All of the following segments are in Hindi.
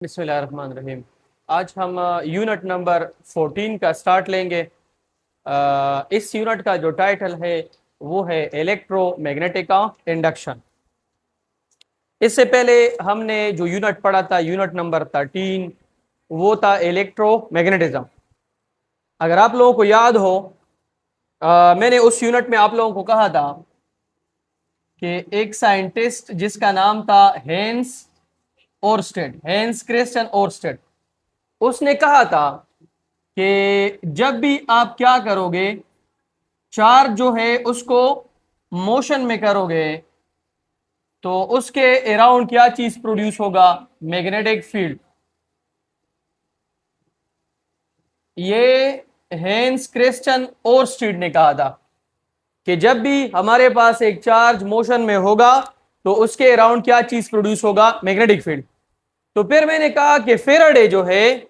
बिस्मिल्लाहिर्रहमानिर्रहीम। आज हम यूनिट नंबर 14 का स्टार्ट लेंगे। इस यूनिट का जो टाइटल है वो है इलेक्ट्रोमैग्नेटिक इंडक्शन। इससे पहले हमने जो यूनिट पढ़ा था यूनिट नंबर 13 वो था इलेक्ट्रोमैग्नेटिज्म। अगर आप लोगों को याद हो मैंने उस यूनिट में आप लोगों को कहा था कि एक साइंटिस्ट जिसका नाम था हेंस क्रिस्टियन ओरस्टेड, उसने कहा था कि जब भी आप क्या करोगे, चार्ज जो है उसको मोशन में करोगे तो उसके अराउंड क्या चीज प्रोड्यूस होगा? Magnetic field. ये हेंस क्रिस्टियन ओरस्टेड ने कहा था कि जब भी हमारे पास एक चार्ज मोशन में होगा तो उसके अराउंड क्या चीज प्रोड्यूस होगा? Magnetic field. तो फिर मैंने कहा कि फेराडे जो है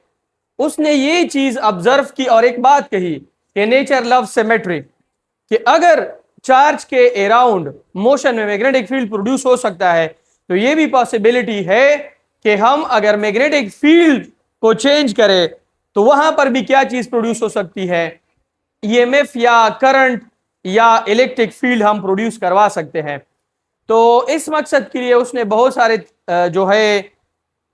उसने ये चीज ऑब्जर्व की और एक बात कही कि नेचर लव सिमेट्री, कि अगर चार्ज के अराउंड मोशन में मैग्नेटिक फील्ड प्रोड्यूस हो सकता है तो ये भी पॉसिबिलिटी है कि हम अगर मैग्नेटिक फील्ड को चेंज करें तो वहां पर भी क्या चीज प्रोड्यूस हो सकती है? ईएमएफ या करंट या इलेक्ट्रिक फील्ड हम प्रोड्यूस करवा सकते हैं। तो इस मकसद के लिए उसने बहुत सारे जो है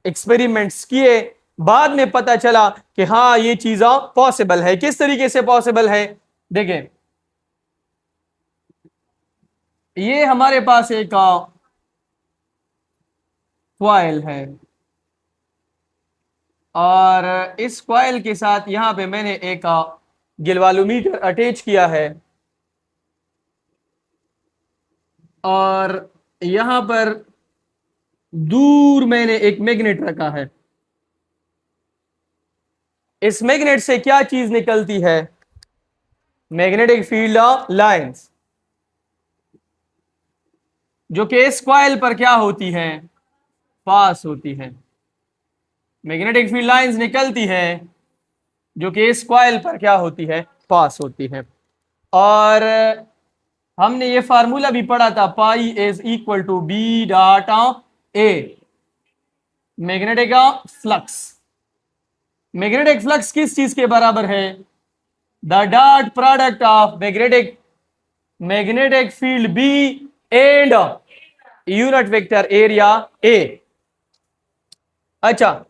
एक्सपेरिमेंट्स किए। बाद में पता चला कि हाँ ये चीजें पॉसिबल है। किस तरीके से पॉसिबल है? देखें, ये हमारे पास एक कॉइल है और इस कॉइल के साथ यहां पे मैंने एक गिलवालोमीटर अटैच किया है और यहां पर दूर मैंने एक मैग्नेट रखा है। इस मैग्नेट से क्या चीज निकलती है? मैग्नेटिक फील्ड लाइंस, जो कि इस कॉइल पर क्या होती हैं? पास होती हैं। मैग्नेटिक फील्ड लाइंस निकलती है जो कि इस कॉइल पर क्या होती है? पास होती है। और हमने ये फार्मूला भी पढ़ा था, phi is equal to B dot A, magnetic flux. Magnetic flux किस चीज के बराबर है? The dot product of magnetic field B and unit vector area A. अच्छा,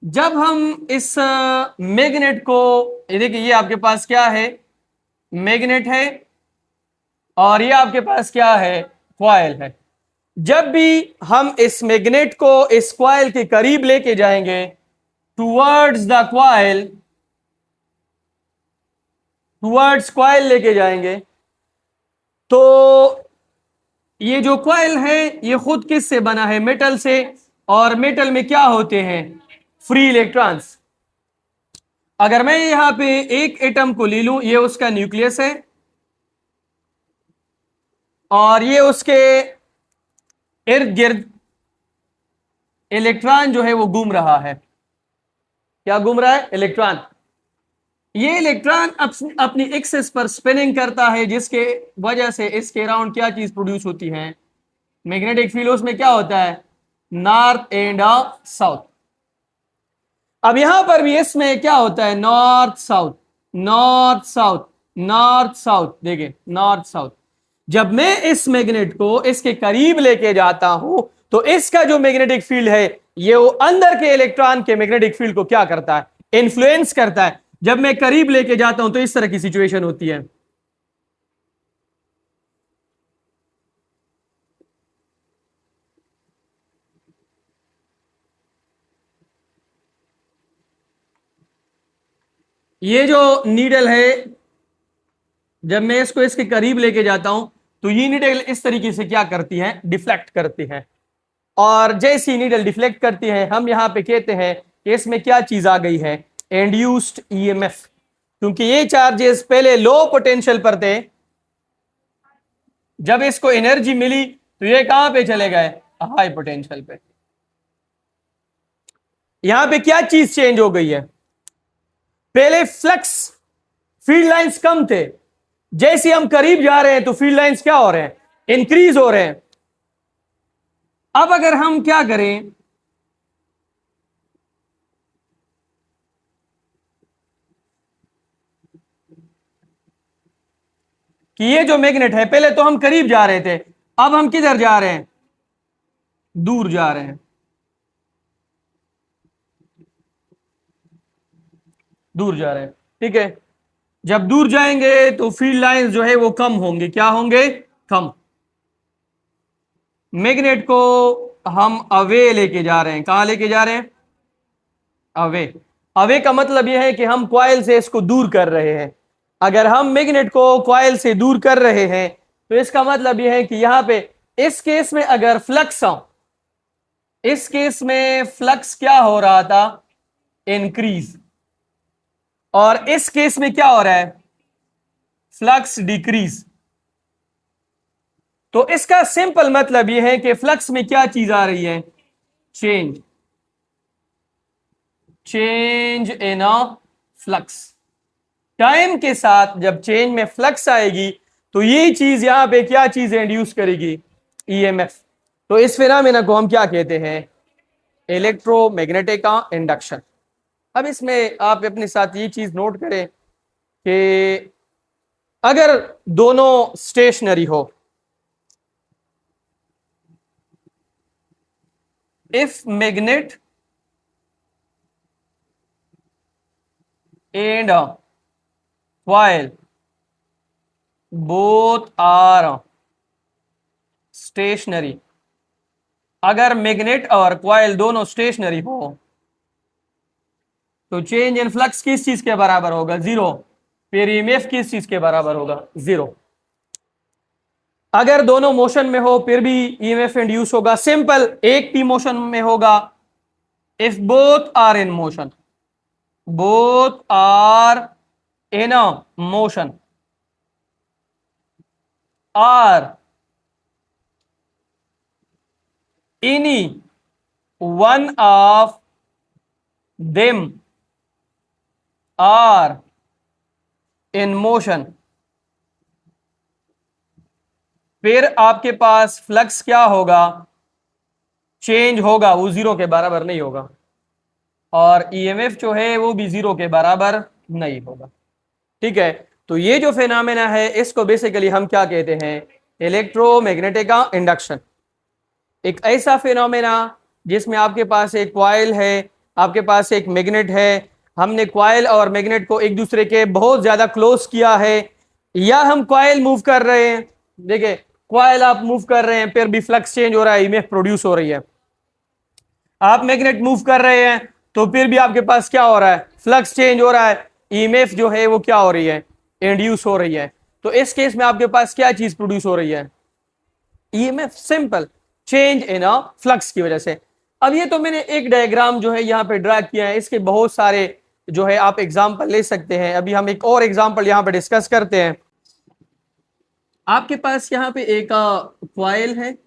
जब हम इस मैग्नेट को, देखिए ये आपके पास क्या है? मैग्नेट है और ये आपके पास क्या है? कॉइल है। जब भी हम इस मैग्नेट को इस कॉइल के करीब लेके जाएंगे towards the coil, towards coil लेके जाएंगे तो ये जो कॉइल है ये खुद किस से बना है? मेटल से। और मेटल में क्या होते हैं? Free electrons. अगर मैं यहां पे एक एटम को ले लूं, ये उसका न्यूक्लियस है और ये उसके इर्द गिर्द इलेक्ट्रॉन जो है वो घूम रहा है। क्या घूम रहा है? इलेक्ट्रॉन। ये इलेक्ट्रॉन अपनी एक्सिस पर स्पिनिंग करता है, जिसके वजह से इसके अराउंड क्या चीज प्रोड्यूस होती है? Magnetic field. उसमें क्या होता है? North and south. अब यहां पर भी इसमें क्या होता है? North south, north south, north south. देखिए, नॉर्थ साउथ। जब मैं इस मैग्नेट को इसके करीब लेके जाता हूं तो इसका जो मैग्नेटिक फील्ड है ये वो अंदर के इलेक्ट्रॉन के मैग्नेटिक फील्ड को क्या करता है? इन्फ्लुएंस करता है। जब मैं करीब लेके जाता हूं तो इस तरह की सिचुएशन होती है। ये जो नीडल है, जब मैं इसको इसके करीब लेके जाता हूं तो ये नीडल इस तरीके से क्या करती है? डिफ्लेक्ट करती है। और जैसी नीडल डिफ्लेक्ट करती है हम यहां पे कहते हैं कि इसमें क्या चीज आ गई है? Induced EMF. क्योंकि ये चार्जेस पहले लो पोटेंशियल पर थे, जब इसको एनर्जी मिली तो ये कहां पे चले गए? हाई पोटेंशियल पे। यहां पे क्या चीज चेंज हो गई है? पहले फ्लक्स, फील्ड लाइंस कम थे, जैसे हम करीब जा रहे हैं तो फील्ड लाइंस क्या हो रहे हैं? इंक्रीज हो रहे हैं। अब अगर हम क्या करें, कि ये जो मैग्नेट है, पहले तो हम करीब जा रहे थे, अब हम किधर जा रहे हैं, दूर जा रहे हैं, दूर जा रहे हैं। ठीक है, जब दूर जाएंगे तो फील्ड लाइंस जो है वो कम होंगे, क्या होंगे, कम। मैग्नेट को हम अवे लेके जा रहे हैं, कहां लेके जा रहे हैं, अवे। अवे का मतलब यह है कि हम कॉइल से इसको दूर कर रहे हैं। अगर हम मैग्नेट को कॉइल से दूर कर रहे हैं तो इसका मतलब यह है कि यहां पे इस केस में अगर फ्लक्स हो, इस केस में फ्लक्स क्या हो रहा था, इंक्रीज, और इस केस में क्या हो रहा है, फ्लक्स डिक्रीज। तो इसका सिंपल मतलब यह है कि फ्लक्स में क्या चीज आ रही है, change, change in a flux. Time के साथ जब चेंज में फ्लक्स आएगी तो ये चीज यहां पे क्या चीज इंड्यूस करेगी, ईएमएफ। तो इस फिनोमेना को हम क्या कहते हैं, इलेक्ट्रोमैग्नेटिक इंडक्शन। अब इसमें आप अपने साथ ये चीज नोट करें कि अगर दोनों स्टेशनरी हो, if magnet and coil both are stationary, अगर मैग्नेट और कॉइल दोनों स्टेशनरी हो तो चेंज इन फ्लक्स किस चीज के बराबर होगा, जीरो। फिर ईएमएफ किस चीज के बराबर होगा, जीरो। अगर दोनों मोशन में हो फिर भी ईएमएफ इंड्यूस होगा, सिंपल, एक भी मोशन में होगा। If both are in motion, both are in a motion or any one of them are in motion, फिर आपके पास फ्लक्स क्या होगा, चेंज होगा, वो जीरो के बराबर नहीं होगा, और ईएमएफ जो है वो भी जीरो के बराबर नहीं होगा। ठीक है, तो ये जो फिनोमेना है इसको बेसिकली हम क्या कहते हैं, इलेक्ट्रोमैग्नेटिक इंडक्शन। एक ऐसा फिनोमेना जिसमें आपके पास एक कॉइल है, आपके पास एक मैग्नेट है, हमने कॉइल और मैग्नेट को एक दूसरे के बहुत ज्यादा क्लोज किया है, या हम कॉइल मूव कर रहे हैं, देखिए कॉइल आप मूव कर रहे हैं फिर भी फ्लक्स चेंज हो रहा है, ईएमएफ प्रोड्यूस हो रही है। आप मैग्नेट मूव कर रहे हैं तो फिर भी आपके पास क्या हो रहा है, फ्लक्स चेंज हो रहा है, ईएमएफ जो है वो क्या हो रही है, इंड्यूस हो रही है। तो इस केस में आपके पास क्या चीज प्रोड्यूस हो रही है, EMF, simple, change in a flux की वजह से। अब ये तो मैंने एक डायग्राम जो है यहाँ पे ड्रा किया है, इसके बहुत सारे जो है आप एग्जांपल ले सकते हैं। अभी हम एक और एग्जांपल यहाँ पे डिस्कस करते हैं। आपके पास यहाँ पे एक कॉइल है,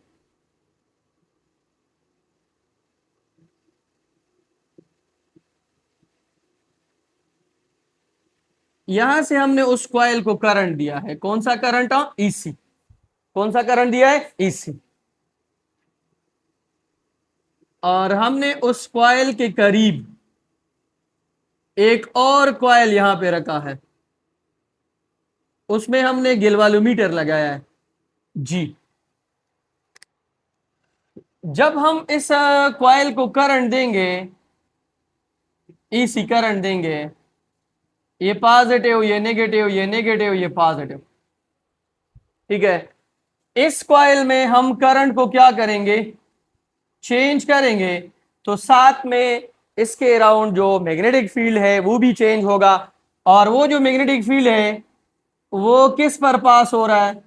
यहां से हमने उस कॉइल को करंट दिया है, कौन सा करंट, ईसी। कौन सा करंट दिया है, ईसी। और हमने उस कॉइल के करीब एक और कॉइल यहां पे रखा है, उसमें हमने गिलवालोमीटर लगाया है जी। जब हम इस कॉइल को करंट देंगे, ईसी करंट देंगे, ये पॉजिटिव, ये नेगेटिव, ये नेगेटिव, ये पॉजिटिव, ठीक है। इस कॉइल में हम करंट को क्या करेंगे, चेंज करेंगे, तो साथ में इसके अराउंड जो मैग्नेटिक फील्ड है वो भी चेंज होगा। और वो जो मैग्नेटिक फील्ड है वो किस पर पास हो रहा है,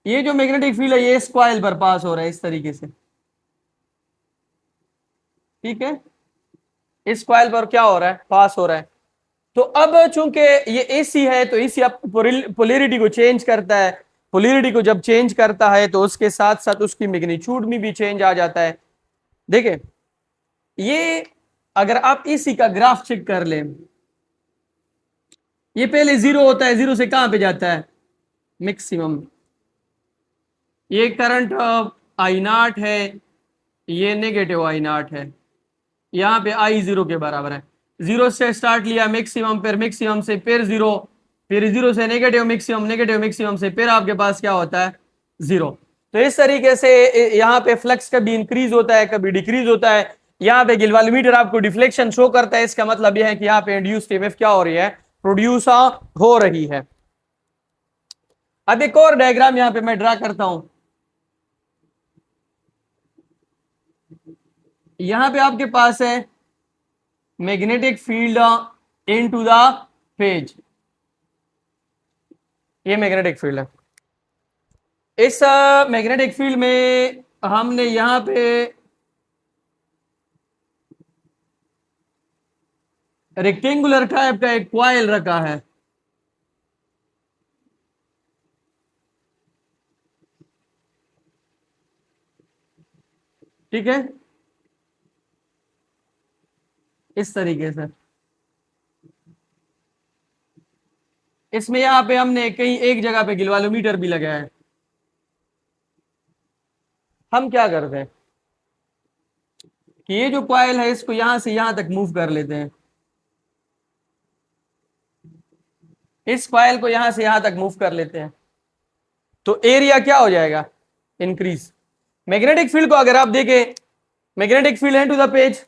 ये जो मैग्नेटिक फील्ड है ये इस कॉइल पर पास हो रहा है, इस तरीके से, ठीक है। इस कॉइल पर क्या हो रहा है, पास हो रहा है। तो अब चूंकि ये एसी है तो एसी आप पोलैरिटी को चेंज करता है, पोलैरिटी को जब चेंज करता है तो उसके साथ साथ उसकी मैग्नीट्यूड में भी चेंज आ जाता है। देखिए ये अगर आप एसी का ग्राफ चेक कर लें, ये पहले जीरो होता है, जीरो से कहां पे जाता है, मैक्सिमम। ये करंट आई नॉट है, ये नेगेटिव आई नॉट है, यहां पे आई जीरो के बराबर है। जीरो से स्टार्ट लिया मैक्सिमम, फिर मैक्सिमम से फिर जीरो, फिर 0 से नेगेटिव मैक्सिमम से फिर आपके पास क्या होता है 0। तो इस तरीके से यहाँ पे फ्लक्स कभी इंक्रीज होता है कभी डिक्रीज होता है। यहाँ पे गिलवाल्मीटर आपको डिफ्लेक्शन शो करता है, इसका मतलब यह है कि यहाँ पे इंड्यूस्ड ईएमएफ क्या हो रही है, प्रोड्यूस हो रही है। अब एक और डायग्राम यहाँ पे मैं ड्रा करता हूं। यहां पे आपके पास है magnetic field into the phase, ये मैग्नेटिक फील्ड है। इस मैग्नेटिक फील्ड में हमने यहां पे रेक्टेंगुलर टाइप का एक कॉइल रखा है, ठीक है, इस तरीके से। इसमें यहां पे हमने कहीं एक जगह पे गिलवालोमीटर भी लगाया है। हम क्या करते हैं कि ये जो कॉइल है इसको यहां से यहां तक मूव कर लेते हैं, इस कॉइल को यहां से यहां तक मूव कर लेते हैं, तो एरिया क्या हो जाएगा, इंक्रीज। मैग्नेटिक फील्ड को अगर आप देखें, मैग्नेटिक फील्ड है टू द पेज,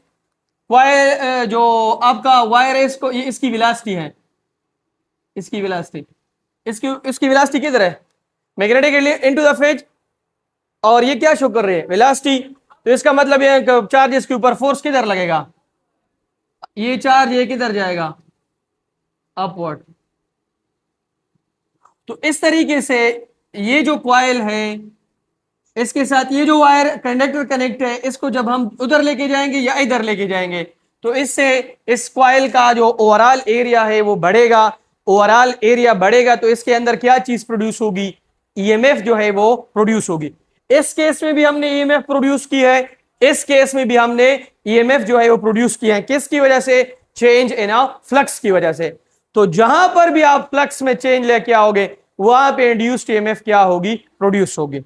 कॉइल जो आपका वायर है इसको, ये इसकी वेलोसिटी है, इसकी वेलोसिटी, इसकी वेलोसिटी किधर है, मैग्नेटिक इनटू द फेज, और ये क्या शो कर रहे हैं, वेलोसिटी। तो इसका मतलब ये चार्जेस के ऊपर फोर्स किधर लगेगा, ये चार्ज ये किधर जाएगा, अपवर्ड। तो इस तरीके से ये जो कॉइल है इसके साथ ये जो वायर कंडक्टर कनेक्ट है, इसको जब हम उधर लेके जाएंगे या इधर लेके जाएंगे तो इससे इस कॉइल का जो ओवरऑल एरिया है वो बढ़ेगा। ओवरऑल एरिया बढ़ेगा तो इसके अंदर क्या चीज प्रोड्यूस होगी, ईएमएफ जो है वो प्रोड्यूस होगी। इस केस में भी हमने ईएमएफ प्रोड्यूस की है, इस केस में भी हमने ईएमएफ जो है वो प्रोड्यूस किया है। किसकी वजह से, चेंज इन फ्लक्स की वजह से। तो जहां पर भी आप फ्लक्स में चेंज लेके आओगे वहां पे इंड्यूस्ड ईएमएफ क्या होगी, प्रोड्यूस होगी।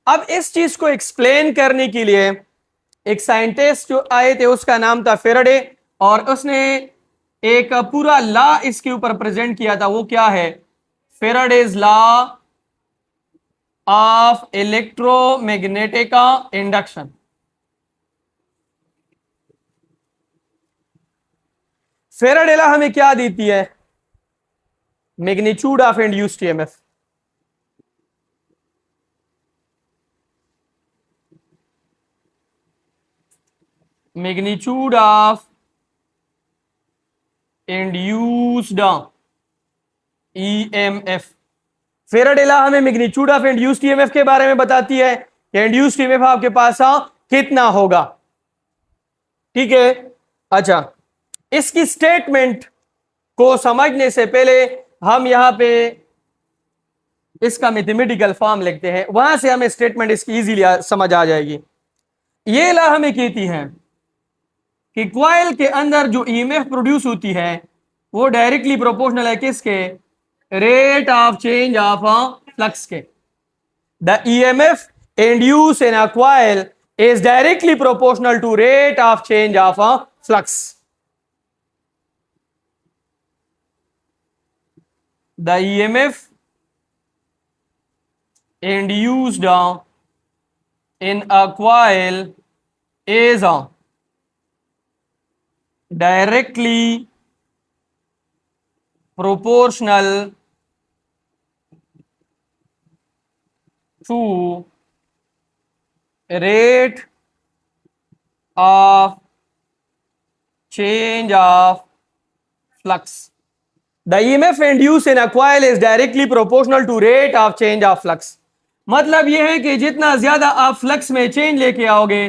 अब इस चीज को एक्सप्लेन करने के लिए एक साइंटिस्ट जो आए थे उसका नाम था फेराडे, और उसने एक पूरा लॉ इसके ऊपर प्रेजेंट किया था। वो क्या है, Faraday's law of electromagnetic induction. Faraday law हमें क्या देती है, magnitude of induced EMF. Magnitude of induced EMF. Faraday law हमें मैग्नीट्यूड ऑफ इंड्यूस्ड ईएमएफ के बारे में बताती है कि इंड्यूस्ड ईएमएफ आपके पास कितना होगा, ठीक है। अच्छा, इसकी स्टेटमेंट को समझने से पहले हम यहां पे इसका मैथमेटिकल फॉर्म लिखते हैं, वहां से हमें स्टेटमेंट इसकी इजीली समझ आ जाएगी। ये लॉ हमें कहती है कि कॉइल के अंदर जो ईएमएफ प्रोड्यूस होती है वो डायरेक्टली प्रोपोर्शनल है किसके, rate of change of flux के। The EMF induce in a coil is directly proportional to rate of change of flux. The EMF induced in a coil is directly proportional to rate of change of flux. The EMF induced in a coil is directly proportional to rate of change of flux. मतलब यह है कि जितना ज्यादा आप फ्लक्स में चेंज लेके आओगे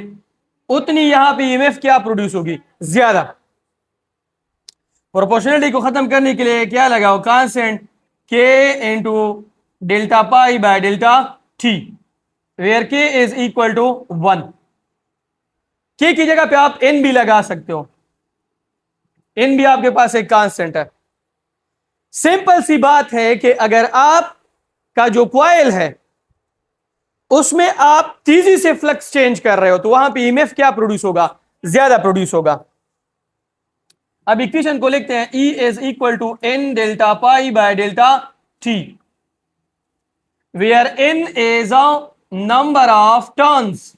उतनी यहां पे ईएमएफ क्या प्रोड्यूस होगी, ज्यादा। प्रोपोर्शनलिटी को खत्म करने के लिए क्या लगाओ, constant K into delta pi by delta T, where K is equal to 1। K की जगह पे आप एन भी लगा सकते हो, एन भी आपके पास एक कांस्टेंट है। सिंपल सी बात है कि अगर आप का जो कॉइल है उसमें आप तेजी से फ्लक्स चेंज कर रहे हो तो वहां पे ईएमएफ क्या प्रोड्यूस होगा, ज्यादा प्रोड्यूस होगा। अब इक्वेशन को लिखते हैं, E is equal to n delta pi by delta t, where n is a number of turns.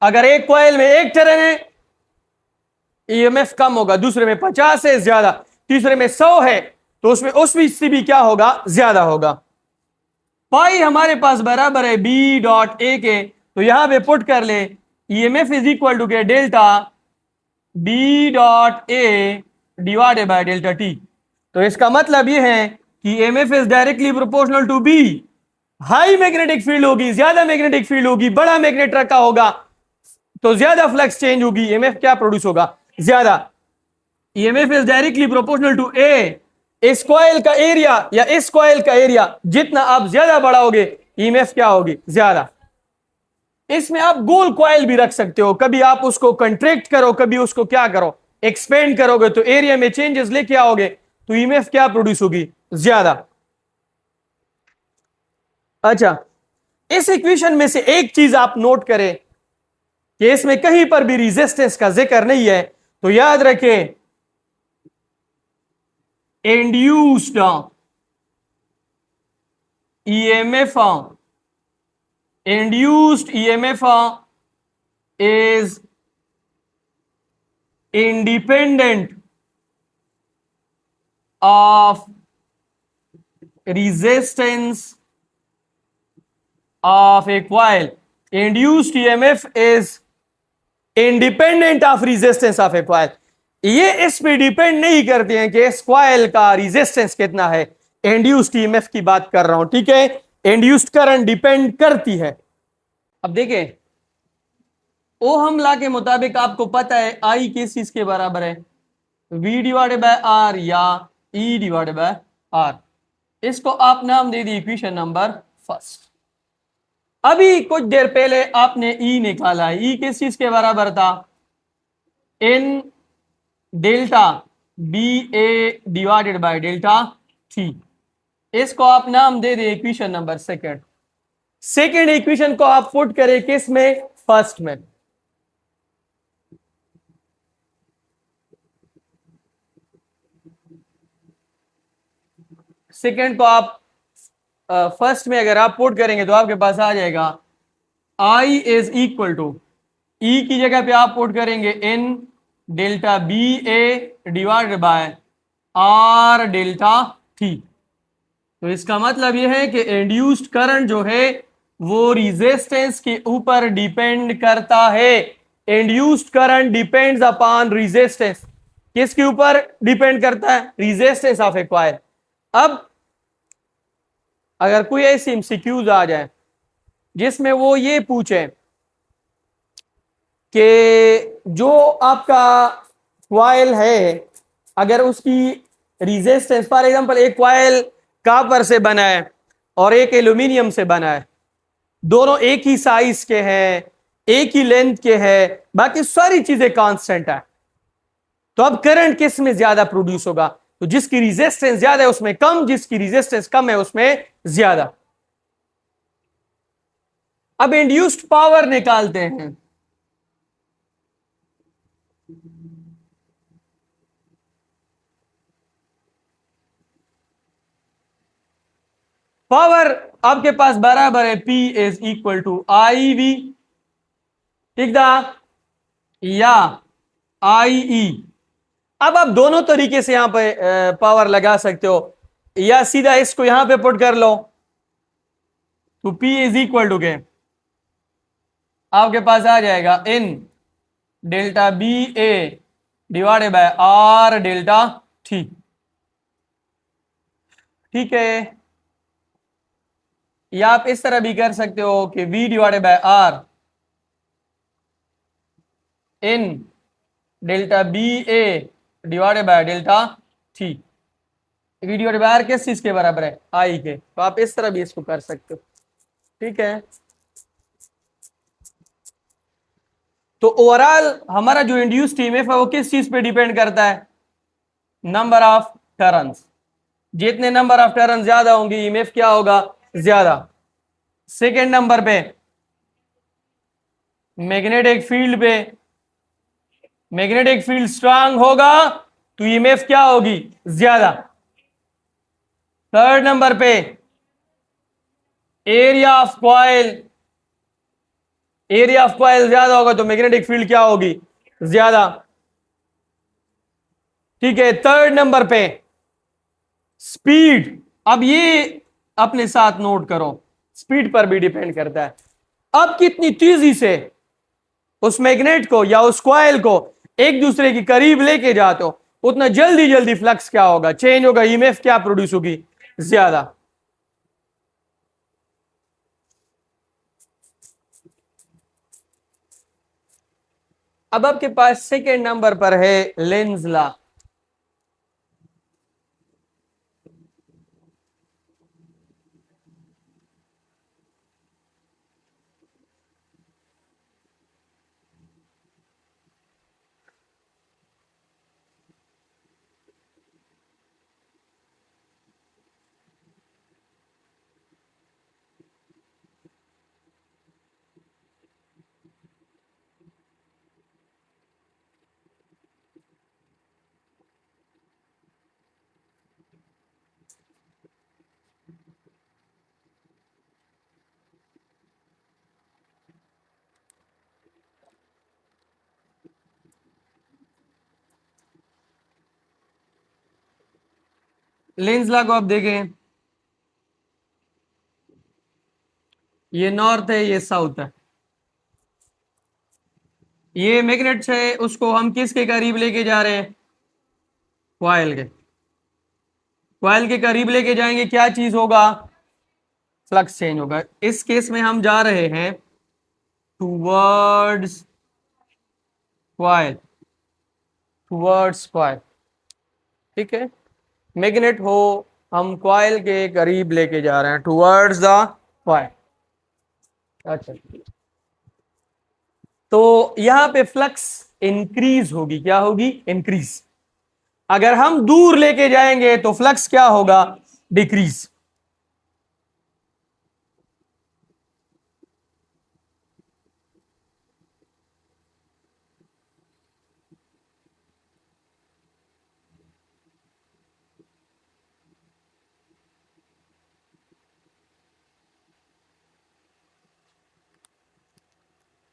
अगर एक कॉइल में एक टर्न है, ईएमएफ कम होगा, दूसरे में 50 है ज्यादा, तीसरे में 100 है, तो उसमें उस से भी क्या होगा, ज्यादा होगा। पाई हमारे पास बराबर है बी डॉट ए के, तो यहां पे पुट कर ले, EMF is equal to K delta B dot A divided by delta T. तो इसका मतलब यह है कि EMF is directly proportional to B. High magnetic field होगी, ज्यादा मैग्नेटिक फील्ड होगी, बड़ा मैग्नेट रखा होगा तो ज्यादा फ्लक्स चेंज होगी, ईएमएफ क्या प्रोड्यूस होगा, ज्यादा। EMF is directly proportional to A, इस कॉइल का एरिया या इस कॉइल का एरिया, जितना आप ज्यादा बढ़ाओगे ईएमएफ क्या होगी, ज्यादा। इसमें आप गोल कॉइल भी रख सकते हो, कभी आप उसको कंट्रैक्ट करो, कभी उसको क्या करो, एक्सपेंड करोगे तो एरिया में चेंजेस लेके आओगे तो ईएमएफ क्या प्रोड्यूस होगी, ज्यादा। अच्छा, इस इक्वेशन में से एक चीज आप नोट करें कि इसमें कहीं पर भी रेजिस्टेंस का जिक्र नहीं है, तो याद रखें induced EMF, induced EMF is independent of resistance of a coil. Induced EMF is independent of resistance of a coil. ये इस पे डिपेंड नहीं करते हैं कि इस कॉइल का रेजिस्टेंस कितना है, इंड्यूस्ड ईएमएफ की बात कर रहा हूं, ठीक है। इंड्यूस्ड करंट डिपेंड करती है। अब देखें, ओहम लॉ के मुताबिक आपको पता है आई किस चीज के बराबर है, V डिवाइडेड बाय आर या E डिवाइडेड बाय आर। इसको आप नाम दे दी इक्वेशन नंबर फर्स्ट। अभी कुछ देर पहले आपने E निकाला, E किस चीज के बराबर था, N delta B A divided by delta T। इसको आप नाम दे दे equation number second. Second equation को आप पुट करें किस में, फर्स्ट में। सेकंड को आप फर्स्ट में अगर आप पुट करेंगे तो आपके पास आ जाएगा I is equal to, E की जगह पे आप पुट करेंगे N delta B A divided by R delta T। तो इसका मतलब यह है कि इंड्यूस्ड करंट जो है वो रेजिस्टेंस के ऊपर डिपेंड करता है। Induced current depends upon resistance. किसके ऊपर डिपेंड करता है, रेजिस्टेंस ऑफ ए कॉइल। अब अगर कोई ऐसी एमसीक्यूज आ जाए जिसमें वो ये पूछे कि जो आपका कॉइल है, अगर उसकी रेजिस्टेंस, फॉर एग्जांपल एक कॉइल कॉपर से बना है और एक एल्यूमिनियम से बना है, दोनों एक ही साइज के हैं, एक ही लेंथ के हैं, बाकी सारी चीजें कांस्टेंट है, तो अब करंट किस में ज्यादा प्रोड्यूस होगा, तो जिसकी रेजिस्टेंस ज्यादा है उसमें कम, जिसकी रेजिस्टेंस कम है उसमें ज्यादा। अब इंड्यूस्ड पावर निकालते हैं। पावर आपके पास बराबर है P is equal to I V, ठीक था, या आई ई। अब आप दोनों तरीके से यहां पे पावर लगा सकते हो, या सीधा इसको यहां पे पुट कर लो, तो P इज इक्वल टू के आपके पास आ जाएगा N delta B A divided by R delta T, ठीक है। या आप इस तरह भी कर सकते हो कि V divided by R N delta B A divided by delta T। V divided by R किस चीज के बराबर है, I के, तो आप इस तरह भी इसको कर सकते हो, ठीक है। तो ओवरऑल हमारा जो इंड्यूस्ड ईएमएफ है वो किस चीज पे डिपेंड करता है, नंबर ऑफ टर्न्स। जितने नंबर ऑफ टर्न ज्यादा होंगे ईएमएफ क्या होगा, ज्यादा। सेकेंड नंबर पे मैग्नेटिक फील्ड पे मैग्नेटिक फील्ड स्ट्रांग होगा तो ईएमएफ क्या होगी, ज्यादा। थर्ड नंबर पे area of coil, area of coil ज्यादा होगा तो मैग्नेटिक फील्ड क्या होगी, ज्यादा। ठीक है, थर्ड नंबर पे स्पीड। अब ये अपने साथ नोट करो, स्पीड पर भी डिपेंड करता है। अब कितनी तेजी से उस मैग्नेट को या उस कॉइल को एक दूसरे के करीब लेके जाते हो, उतना जल्दी जल्दी फ्लक्स क्या होगा, चेंज होगा, ईएमएफ क्या प्रोड्यूस होगी, ज्यादा। अब आपके पास सेकेंड नंबर पर है लेंज लॉ। लेंज लॉ को आप देखें, ये नॉर्थ है, ये साउथ है। ये मैग्नेट है, उसको हम किसके करीब लेके जा रहे हैं, कॉइल के। कॉइल के करीब लेके जाएंगे, क्या चीज होगा, फ्लक्स चेंज होगा। इस केस में हम जा रहे हैं टूवर्ड्स कॉइल, टूवर्ड्स कॉइल। ठीक है, मैग्नेट हो, हम कॉइल के करीब लेके जा रहे हैं, टूवर्ड्स द कॉइल। अच्छा, तो यहां पे फ्लक्स इंक्रीज होगी, क्या होगी, इंक्रीज। अगर हम दूर लेके जाएंगे तो फ्लक्स क्या होगा, डिक्रीज।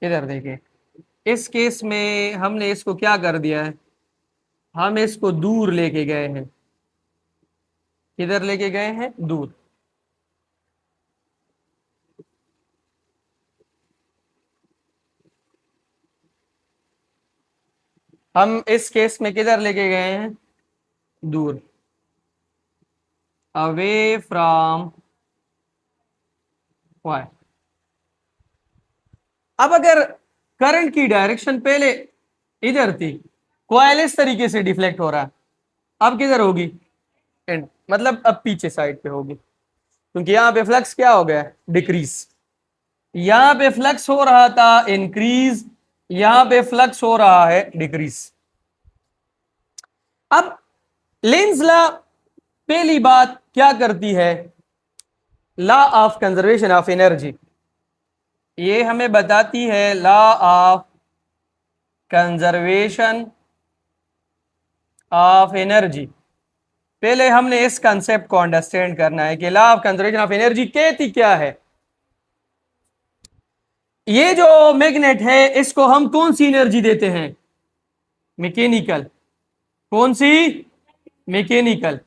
इधर देखिए, इस केस में हमने इसको क्या कर दिया है, हम इसको दूर लेके गए हैं। किधर लेके गए हैं, दूर। हम इस केस में किधर लेके गए हैं, दूर, अवे फ्रॉम कॉइल। अब अगर करंट की डायरेक्शन पहले इधर थी, कॉइल इस तरीके से डिफ्लेक्ट हो रहा है, अब किधर होगी, एंड, मतलब अब पीछे साइड पे होगी, क्योंकि यहां पे फ्लक्स क्या हो गया, डिक्रीज। यहां पे फ्लक्स हो रहा था इंक्रीज, यहां पे फ्लक्स हो रहा है डिक्रीज। अब लेंज लॉ पहली बात क्या करती है, law of conservation of energy, ये हमें बताती है law of conservation of energy. पहले हमने इस कंसेप्ट को अंडरस्टैंड करना है कि law of conservation of energy कहती क्या है। ये जो मैग्नेट है, इसको हम कौन सी एनर्जी देते हैं, मैकेनिकल। कौन सी, mechanical.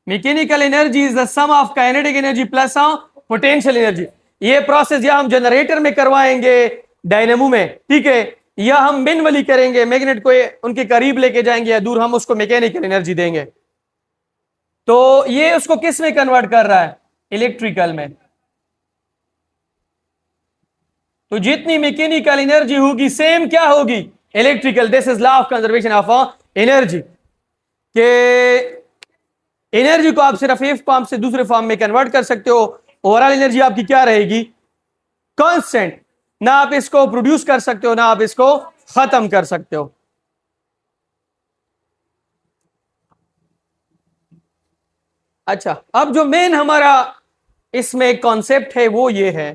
Mechanical energy is the sum of kinetic energy plus potential energy. ये प्रोसेस या हम जनरेटर में करवाएंगे, डायनेमो में, ठीक है, या हम मैन्युअली करेंगे, मैग्नेट को उनके करीब लेके जाएंगे या दूर, हम उसको मैकेनिकल एनर्जी देंगे। तो ये उसको किस में कन्वर्ट कर रहा है, इलेक्ट्रिकल में। तो जितनी मैकेनिकल एनर्जी होगी सेम क्या होगी, electrical. This is law of conservation of energy, के एनर्जी को आप सिर्फ एक फॉर्म से दूसरे फॉर्म में कन्वर्ट कर सकते हो, ओवरऑल एनर्जी आपकी क्या रहेगी, कांस्टेंट। ना आप इसको प्रोड्यूस कर सकते हो, ना आप इसको खत्म कर सकते हो। अच्छा, अब जो मेन हमारा इसमें कॉन्सेप्ट है वो ये है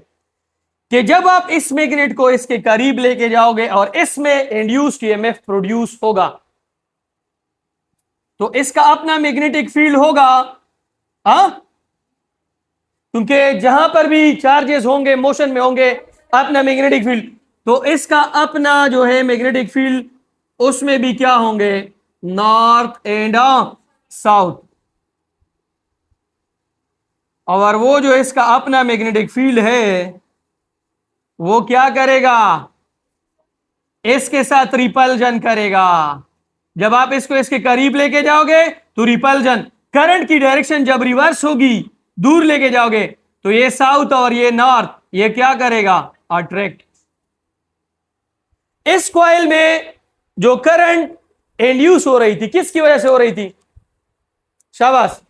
कि जब आप इस मैग्नेट को इसके करीब लेके जाओगे और इसमें इंड्यूस्ड ईएमएफ प्रोड्यूस होगा, तो इसका अपना मैग्नेटिक फील्ड होगा। हाँ, क्योंकि जहां पर भी चार्जेस होंगे मोशन में होंगे, अपना मैग्नेटिक फील्ड, तो इसका अपना जो है मैग्नेटिक फील्ड, उसमें भी क्या होंगे, नॉर्थ एंड साउथ। और वो जो इसका अपना मैग्नेटिक फील्ड है वो क्या करेगा, इसके साथ रिपल्जन करेगा। जब आप इसको इसके करीब लेके जाओगे तो रिपल्जन, करंट की डायरेक्शन जब रिवर्स होगी, दूर लेके जाओगे, तो ये साउथ और ये नॉर्थ, ये क्या करेगा, अट्रैक्ट। इस कॉइल में जो करंट इंड्यूस हो रही थी, किसकी वजह से हो रही थी, शाबाश,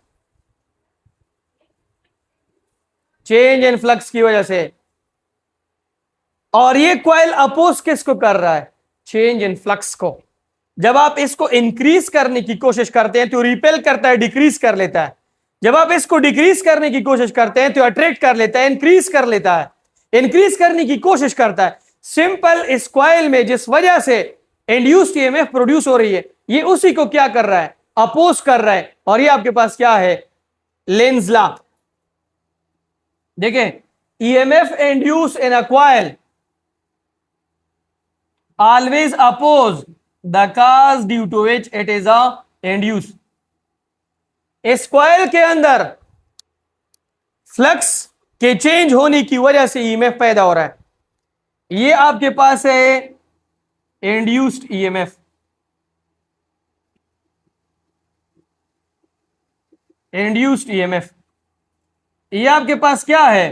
चेंज इन फ्लक्स की वजह से। और ये कॉइल अपोज किसको कर रहा है, चेंज इन फ्लक्स को। जब आप इसको इंक्रीज करने की कोशिश करते हैं तो रिपेल करता है, डिक्रीज कर लेता है। जब आप इसको डिक्रीज करने की कोशिश करते हैं तो अट्रैक्ट कर लेता है, इंक्रीज कर लेता है, इंक्रीज करने की कोशिश करता है। सिंपल, इस कॉइल में जिस वजह से इंड्यूस्ड ईएमएफ प्रोड्यूस हो रही है, ये उसी को क्या कर रहा है, अपोज कर रहा है। और ये आपके पास क्या है, लेंज लॉ। देखें, EMF induce in a coil always oppose the cause due to which it is induced। इस कॉइल के अंदर फ्लक्स के चेंज होने की वजह से ईएमएफ पैदा हो रहा है। ये आपके पास है इंड्यूस्ड ईएमएफ। इंड्यूस्ड ईएमएफ, ये आपके पास क्या है,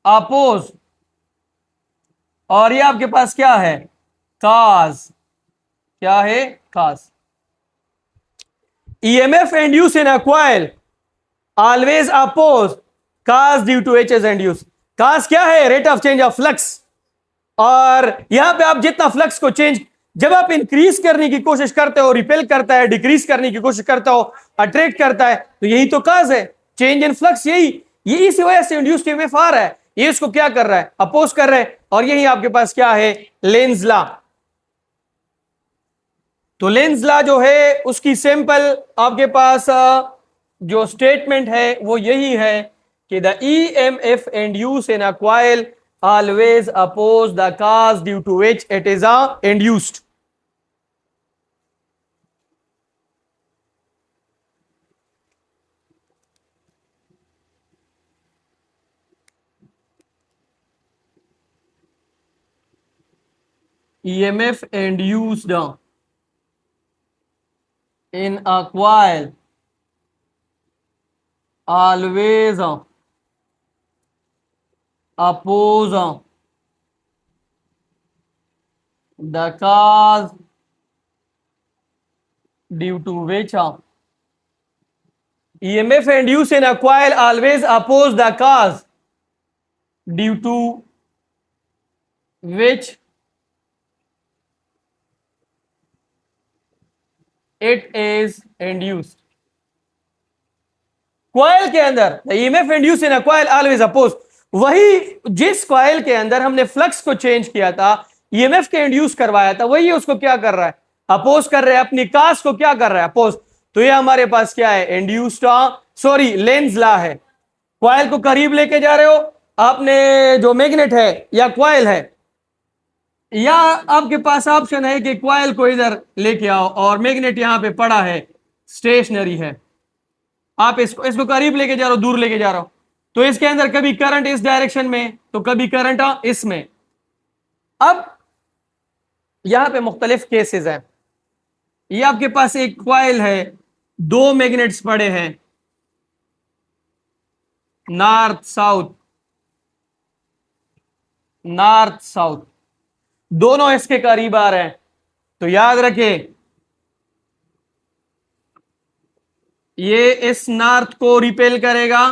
अपोज। और ये आपके पास क्या है, काज। क्या है, cause. EMF induce in a coil always oppose cause due to which is induce. Cause क्या है, rate of change of flux. और यहां पे आप जितना फ्लक्स को चेंज, जब आप इंक्रीज करने की कोशिश करते हो रिपेल करता है, डिक्रीज करने की कोशिश करता हो अट्रैक्ट करता है, तो यही तो काज है, चेंज इन फ्लक्स। यही इसी वजह से इंड्यूस्ड ईएमएफ आ रहा है, ये इसको क्या कर रहा है, अपोज कर रहा है। और यही आपके पास क्या है, लेंज लॉ। तो लेंज लॉ जो है उसकी सिंपल आपके पास जो स्टेटमेंट है वो यही है कि the EMF induce in a coil always oppose the cause due to which it is induced. EMF induced in a coil always oppose the cause due to which EMF induced in a coil always oppose the cause due to which it is induced। Coil के अंदर EMF induce in a coil always oppose, वही जिस कॉइल के अंदर हमने फ्लक्स को चेंज किया था, ईएमएफ के इंड्यूस करवाया था, वही उसको क्या कर रहा है, अपोज कर रहा है, अपनी काज को क्या कर रहा है, अपोज। तो ये हमारे पास क्या है, इंड्यूस्ड सॉरी लेंज लॉ है। कॉइल को करीब लेके जा रहे हो, आपने जो मैग्नेट है या कॉइल है, या आपके पास ऑप्शन है कि कॉइल को इधर लेके आओ और मैग्नेट यहां पे पड़ा है, स्टेशनरी है, आप इसको करीब लेके जा रहे हो, दूर लेके जा रहे हो, तो इसके अंदर कभी करंट इस डायरेक्शन में तो कभी करंट इसमें। अब यहां पे मुख्तलिफ केसेस हैं। ये आपके पास एक कॉइल है, दो मैग्नेट्स पड़े हैं, नॉर्थ साउथ, नॉर्थ साउथ, दोनों इसके करीब आ रहे हैं। तो याद रखें, ये इस नॉर्थ को रिपेल करेगा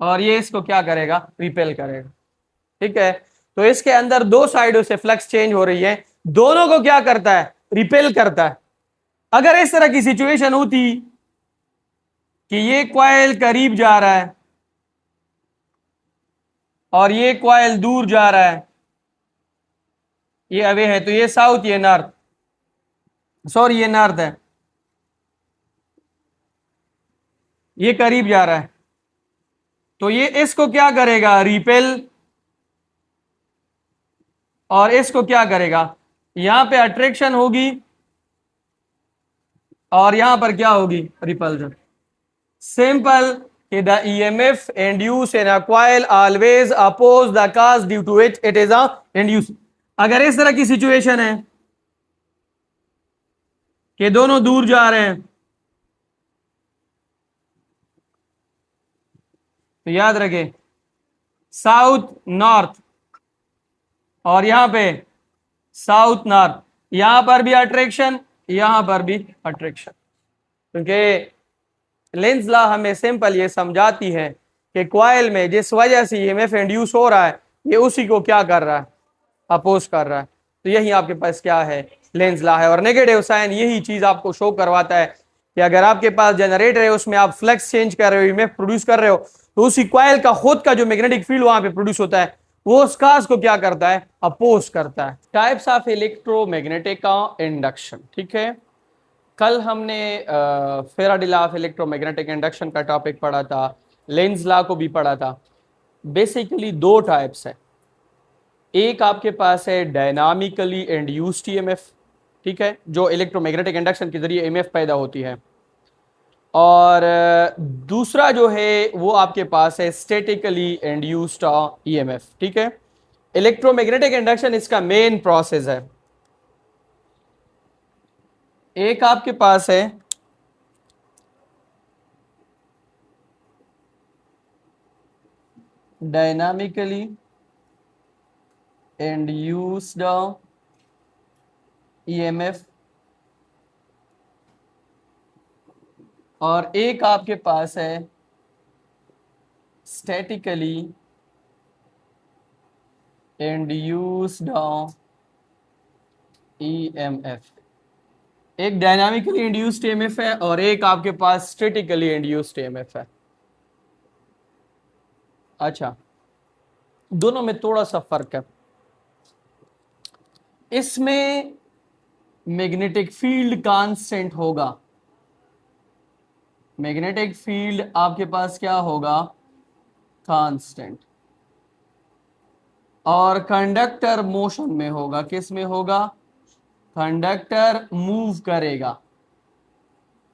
और ये इसको क्या करेगा, रिपेल करेगा। ठीक है, तो इसके अंदर दो साइडों से फ्लक्स चेंज हो रही है, दोनों को क्या करता है, रिपेल करता है। अगर इस तरह की सिचुएशन होती कि ये कॉइल करीब जा रहा है और ये क्वाइल दूर जा रहा है, ये अवे है, तो ये साउथ, ये नॉर्थ, सॉरी ये नॉर्थ है, ये करीब जा रहा है, तो ये इसको क्या करेगा, रिपेल, और इसको क्या करेगा, यहां पे अट्रैक्शन होगी और यहां पर क्या होगी, रिपल्जन। सिंपल कि the EMF induce in a coil always oppose the cause due to which it is a induce. अगर इस तरह की सिचुएशन है कि दोनों दूर जा रहे हैं, तो याद रखें साउथ नॉर्थ, और यहां पे साउथ नॉर्थ, यहां पर भी अट्रैक्शन, यहां पर भी अट्रैक्शन, क्योंकि लेंज लॉ हमें सिंपल ये समझाती है कि कॉइल में जिस वजह से ईएमएफ इंड्यूस हो रहा है, ये उसी को क्या कर रहा है, अपोज कर रहा है। तो यही आपके पास क्या है, लेंज लॉ है। और नेगेटिव साइन यही चीज आपको शो करवाता है कि अगर आपके पास जनरेटर है, उसमें आप फ्लक्स चेंज कर रहे हो, ईएमएफ प्रोड्यूस कर रहे हो, तो उसी कॉइल का खुद का जो मैग्नेटिक फील्ड वहां पे प्रोड्यूस होता है, वो उस काज को क्या करता है, अपोज करता है। टाइप्स ऑफ इलेक्ट्रोमैग्नेटिक का इंडक्शन, ठीक है। कल हमने Faraday law of electromagnetic induction का टॉपिक पढ़ा था, लेंज लॉ को भी पढ़ा था। बेसिकली दो टाइप्स है, एक आपके पास है डायनामिकली इंड्यूस्ड ईएमएफ, ठीक है, जो इलेक्ट्रोमैग्नेटिक इंडक्शन के जरिए ईएमएफ पैदा होती है, और दूसरा जो है वो आपके पास है स्टैटिकली इंड्यूस्ड ईएमएफ, ठीक है। इलेक्ट्रोमैग्नेटिक इंडक्शन इसका मेन प्रोसेस है। एक आपके पास है डायनामिकली इंड्यूस्ड ईएमएफ, और एक आपके पास है स्टैटिकली इंड्यूस्ड ईएमएफ। एक डायनामिकली इंड्यूस्ड ईएमएफ है और एक आपके पास स्टैटिकली इंड्यूस्ड ईएमएफ है। अच्छा, दोनों में थोड़ा सा फर्क है। इसमें मैग्नेटिक फील्ड कांस्टेंट होगा, मैग्नेटिक फील्ड आपके पास क्या होगा, कांस्टेंट, और कंडक्टर मोशन में होगा। किस में होगा, कंडक्टर मूव करेगा,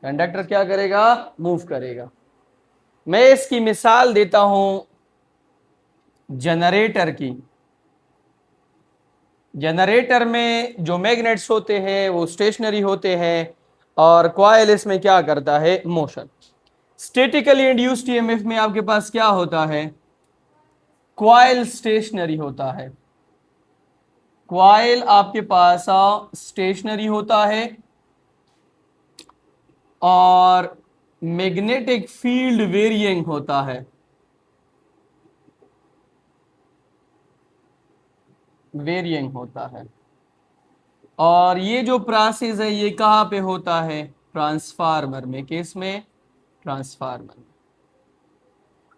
कंडक्टर क्या करेगा, मूव करेगा। मैं इसकी मिसाल देता हूं जनरेटर की। जनरेटर में जो मैग्नेट्स होते हैं वो स्टेशनरी होते हैं, और कॉइल इसमें क्या करता है, मोशन। स्टैटिकली इंड्यूस्ड ईएमएफ में आपके पास क्या होता है, कॉइल स्टेशनरी होता है, कॉइल आपके पास स्टेशनरी होता है, और मैग्नेटिक फील्ड वेरिएंग होता है, वेरिएंग होता है। और ये जो प्रोसेस है ये कहाँ पे होता है, ट्रांसफार्मर में। किस में, ट्रांसफार्मर में।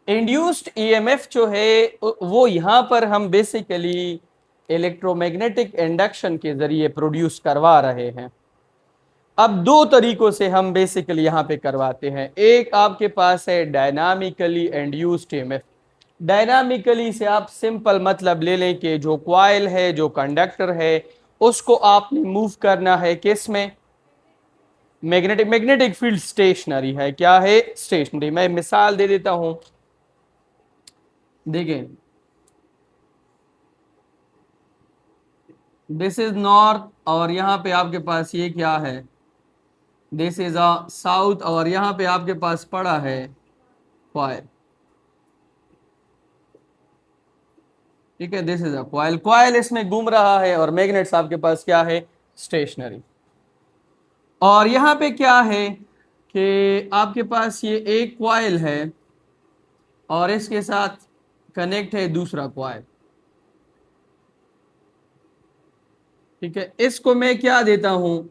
इंड्यूस्ड ईएमएफ जो है वो यहां पर हम बेसिकली इलेक्ट्रोमैग्नेटिक इंडक्शन के जरिए प्रोड्यूस करवा रहे हैं। अब दो तरीकों से हम बेसिकली यहां पे करवाते हैं। एक आपके पास है डायनामिकली इंड्यूस्ड ईएमएफ। डायनामिकली से आप सिंपल मतलब ले लें कि जो कॉइल है, जो कंडक्टर है, उसको आपने मूव करना है किस में, मैग्नेटिक, मैग्नेटिक फील्ड स्टेशनरी है। क्या है, स्टेशनरी। मैं मिसाल दे देता हूं, देखें, दिस इज नॉर्थ, और यहां पे आपके पास ये क्या है, दिस इज अ साउथ, और यहां पे आपके पास पड़ा है कॉइल, ठीक है, this is a coil. Coil इसमें घूम रहा है और मैग्नेट्स आपके पास क्या है, स्टेशनरी। और यहां पे क्या है कि आपके पास ये एक कॉइल है और इसके साथ कनेक्ट है दूसरा कॉइल, ठीक है। इसको मैं क्या देता हूं,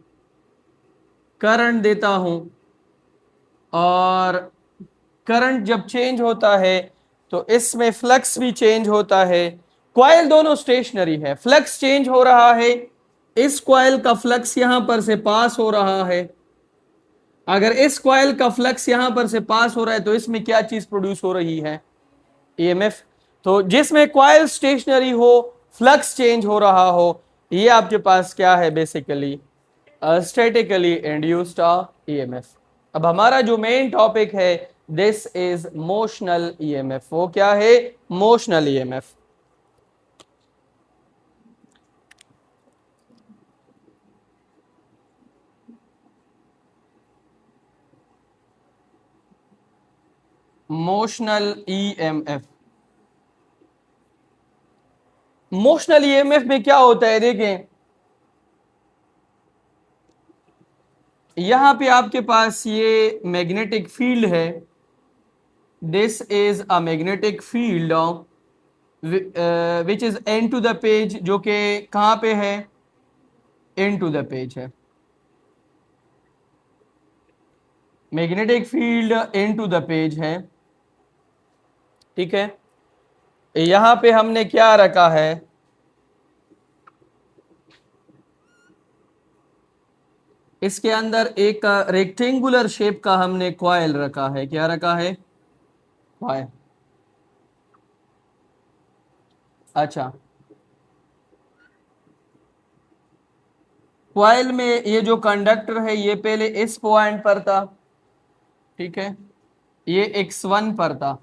करंट देता हूं, और करंट जब चेंज होता है तो इसमें फ्लक्स भी चेंज होता है। कॉइल दोनों स्टेशनरी है, फ्लक्स चेंज हो रहा है, इस कॉइल का फ्लक्स यहां पर से पास हो रहा है। अगर इस कॉइल का फ्लक्स यहां पर से पास हो रहा है तो इसमें क्या चीज प्रोड्यूस हो रही है, ईएमएफ। तो जिसमें कॉइल स्टेशनरी हो, फ्लक्स चेंज हो रहा हो, ये आपके पास क्या है, बेसिकली स्टैटिकली इंड्यूस्ड ईएमएफ। अब हमारा जो मेन टॉपिक है, दिस इज मोशनल ईएमएफ। वो क्या है, motional EMF. Motional EMF, motional EMF में क्या होता है, देखें यहां पे आपके पास ये मैग्नेटिक फील्ड है, this is a magnetic field which is into the page, जो कि कहां पे है, एन टू द पेज है। Magnetic field into the page है, ठीक है। यहां पे हमने क्या रखा है, इसके अंदर एक रेक्टेंगुलर शेप का हमने कॉइल रखा है। क्या रखा है, कॉइल। अच्छा, कॉइल में ये जो कंडक्टर है ये पहले इस पॉइंट पर था, ठीक है, ये x1 पर था।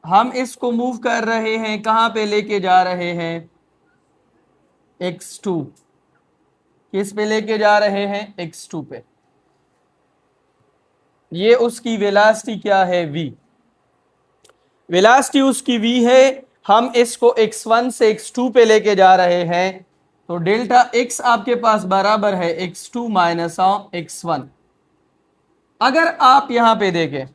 हम इसको मूव कर रहे हैं, कहां पे लेके जा रहे हैं, x2। किस पे लेके जा रहे हैं, x2 पे। ये उसकी वेलोसिटी क्या है, v। वेलोसिटी उसकी v है। हम इसको x1 से x2 पे लेके जा रहे हैं, तो डेल्टा x आपके पास बराबर है x2 माइनस x1। अगर आप यहां पे देखें,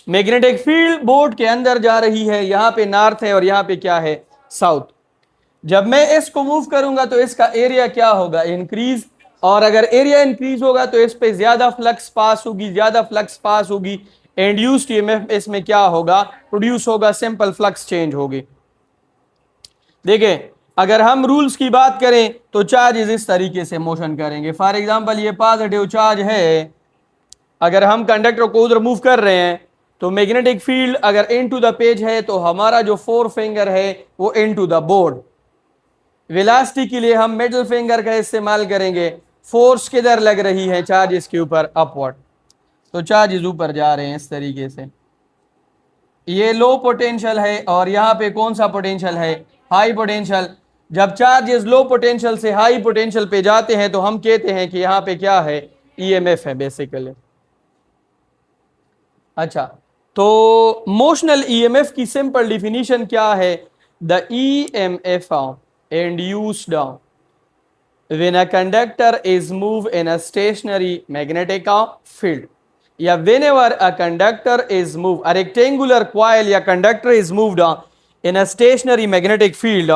मैग्नेटिक फील्ड बोर्ड के अंदर जा रही है, यहां पे नॉर्थ है और यहां पे क्या है, साउथ। जब मैं इसको मूव करूंगा तो इसका एरिया क्या होगा, इंक्रीज। और अगर एरिया इंक्रीज होगा तो इस पे ज्यादा फ्लक्स पास होगी, ज्यादा फ्लक्स पास होगी, इंड्यूस्ड ईएमएफ इसमें क्या होगा, प्रोड्यूस होगा, सिंपल फ्लक्स चेंज होगी। देखिए, अगर हम रूल्स की बात करें तो चार्जेस इस तरीके से मोशन करेंगे। फॉर एग्जांपल ये पॉजिटिव चार्ज है, अगर हम कंडक्टर को उधर मूव कर रहे हैं तो मैग्नेटिक फील्ड अगर इनटू द पेज है तो हमारा जो फोर फिंगर है वो इनटू द बोर्ड। वेलोसिटी के लिए हम मिडिल फिंगर का इस्तेमाल करेंगे। फोर्स किधर लग रही है, चार्जेस के ऊपर, अपवर्ड। तो चार्जेस ऊपर जा रहे हैं इस तरीके से। ये लो पोटेंशियल है और यहाँ पे कौन सा पोटेंशियल है, हाई पोटेंशियल। जब चार्जेस लो पोटेंशियल से हाई पोटेंशियल पे जाते हैं तो हम कहते हैं कि यहाँ पे क्या है, ईएमएफ है बेसिकली। अच्छा, तो मोशनल ईएमएफ की सिंपल डिफिनीशन क्या है, the EMF induced when a conductor is moved in a stationary magnetic field, या whenever a conductor is moved, a rectangular coil या conductor is moved in a stationary magnetic field,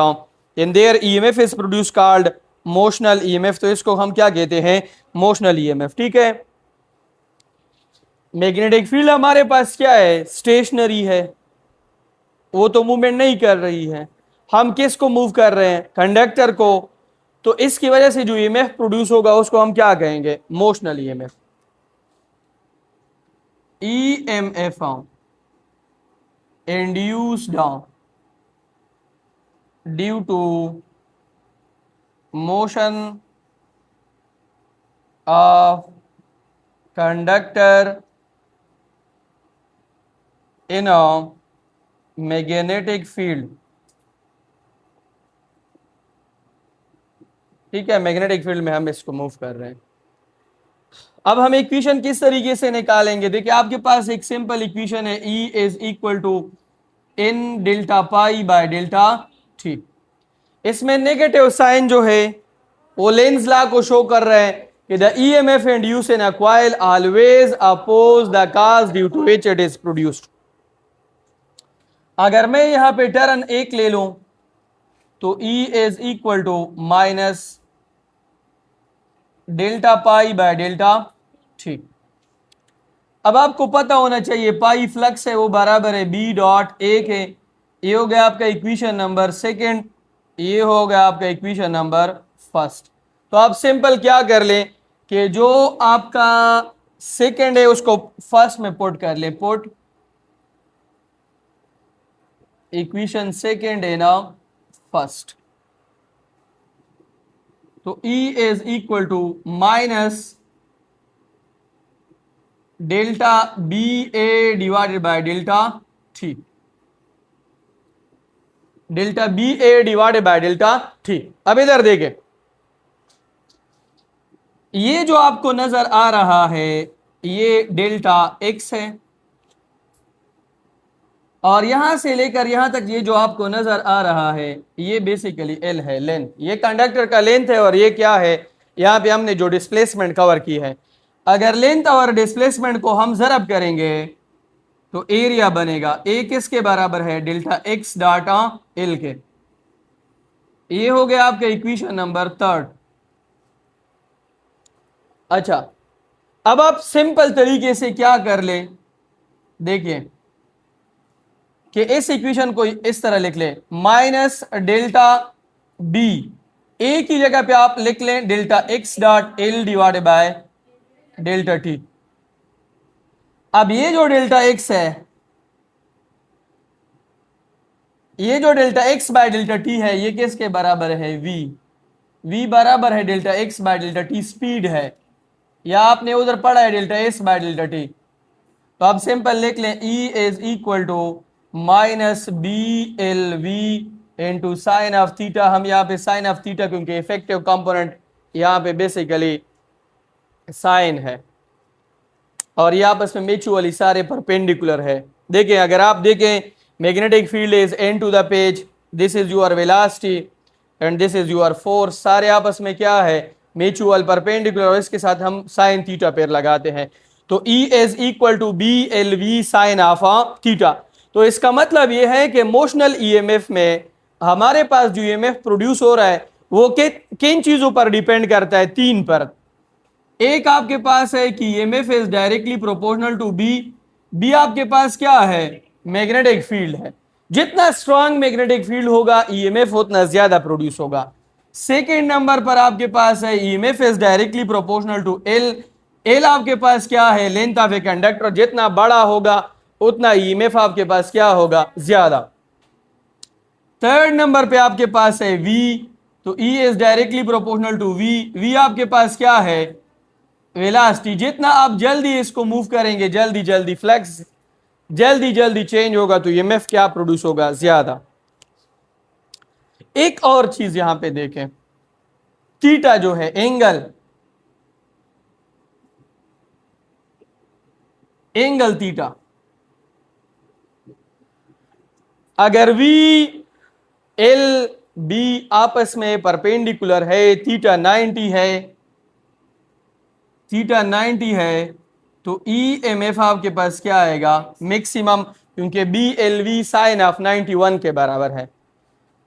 and their EMF is produced called motional EMF। तो इसको हम क्या कहते हैं, मोशनल EMF, ठीक है। मैग्नेटिक फील्ड हमारे पास क्या है, स्टेशनरी है, वो तो मूवमेंट नहीं कर रही है। हम किसको मूव कर रहे हैं, कंडक्टर को। तो इसकी वजह से जो ईएमएफ प्रोड्यूस होगा उसको हम क्या कहेंगे, motional EMF. EMF induced due to motion of conductor in a magnetic field, ठीक है। मैग्नेटिक फील्ड में हम इसको मूव कर रहे हैं। अब हम इक्वेशन किस तरीके से निकालेंगे, देखिए आपके पास एक सिंपल इक्वेशन है, E is equal to N delta pi by delta T. इसमें नेगेटिव साइन जो है वो लेंज लॉ को शो कर रहे हैं कि the EMF induced in a coil always oppose the cause due to which it is produced. अगर मैं यहां पे टर्न एक ले लूं तो E is equal to minus delta pi by delta T. अब आपको पता होना चाहिए पाई फ्लक्स है वो बराबर है बी डॉट ए के। ये हो गया आपका इक्वेशन नंबर सेकंड, ये हो गया आपका इक्वेशन नंबर फर्स्ट। तो आप सिंपल क्या कर लें कि जो आपका सेकंड है उसको फर्स्ट में पुट कर ले, पुट इक्वेशन सेकंड है ना फर्स्ट। तो E is equal to minus delta B A divided by delta T, delta B A divided by delta T. अब इधर देखें, ये जो आपको नजर आ रहा है ये डेल्टा एक्स है, और यहां से लेकर यहां तक ये जो आपको नजर आ रहा है ये बेसिकली एल है, लेंथ, ये कंडक्टर का लेंथ है। और ये क्या है, यहां पे हमने जो डिस्प्लेसमेंट कवर की है, अगर लेंथ और डिस्प्लेसमेंट को हम ज़रब करेंगे तो एरिया बनेगा ए किसके बराबर है, डेल्टा एक्स डाटा एल के। ये हो गया आपका इक्वेशन नंबर थर्ड। अच्छा, अब आप सिंपल तरीके से क्या कर ले, देखिए कि इस इक्वेशन को इस तरह लिख ले, माइनस डेल्टा बी, ए की जगह पे आप लिख लें delta X dot L divided by delta T. अब ये जो डेल्टा एक्स है, ये जो delta X by delta T है, ये किसके बराबर है, वी। वी बराबर है delta X by delta T, speed है, या आपने उधर पढ़ा है delta S by delta T. तो आप सिंपल लिख लें E is equal to minus B L V into sine of theta. हम यहाँ पे साइन ऑफ थीटा क्योंकि इफेक्टिव कंपोनेंट यहाँ पे बेसिकली साइन है, और ये आपस में म्यूचुअली सारे परपेंडिकुलर है। देखिए, अगर आप देखें magnetic field is into the page, this is your velocity and this is your force, सारे आपस में क्या है, म्यूचुअल परपेंडिकुलर, और इसके साथ हम साइन थीटा पेयर लगाते हैं। तो E is equal to B L V sine of theta. तो इसका मतलब यह है कि मोशनल EMF में हमारे पास जो EMF प्रोड्यूस हो रहा है वो किन चीजों पर डिपेंड करता है, तीन पर। एक आपके पास है कि EMF is directly proportional to B, B आपके पास क्या है, मैग्नेटिक फील्ड है, जितना स्ट्रांग मैग्नेटिक फील्ड होगा EMF उतना ज्यादा प्रोड्यूस होगा। सेकेंड नंबर पर आपके पास है EMF is directly proportional to L, L आपके पास क्या है, लेंथ ऑफ ए कंडक्टर, जितना बड़ा होगा उतना EMF आपके पास क्या होगा, ज्यादा। थर्ड नंबर पे आपके पास है V, तो E is directly proportional to V, V आपके पास क्या है, वेलोसिटी, जितना आप जल्दी इसको मूव करेंगे, जल्दी जल्दी फ्लक्स जल्दी जल्दी चेंज होगा, तो EMF क्या प्रोड्यूस होगा, ज्यादा। एक और चीज यहां पे देखें, थीटा जो है एंगल थीटा, अगर वी एल बी आपस में परपेंडिकुलर है, थीटा 90 है, थीटा 90 है, तो EMF आपके पास क्या आएगा, मैक्सिमम, क्योंकि B L V sine of 91 के बराबर है।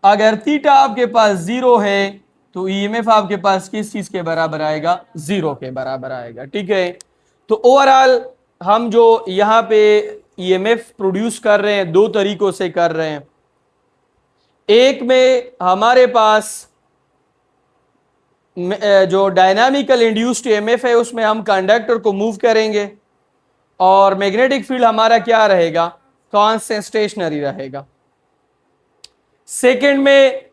अगर थीटा आपके पास 0 है तो EMF आपके पास किस चीज के बराबर आएगा, 0 के बराबर आएगा। ठीक है, तो ओवरऑल हम जो यहाँ पे EMF प्रोड्यूस कर रहे हैं दो तरीकों से कर रहे हैं। एक में हमारे पास जो डायनामिकल इंड्यूस्ड EMF है उसमें हम कंडक्टर को मूव करेंगे, और मैग्नेटिक फील्ड हमारा क्या रहेगा, कांस्टेंट स्टेशनरी रहेगा। सेकंड में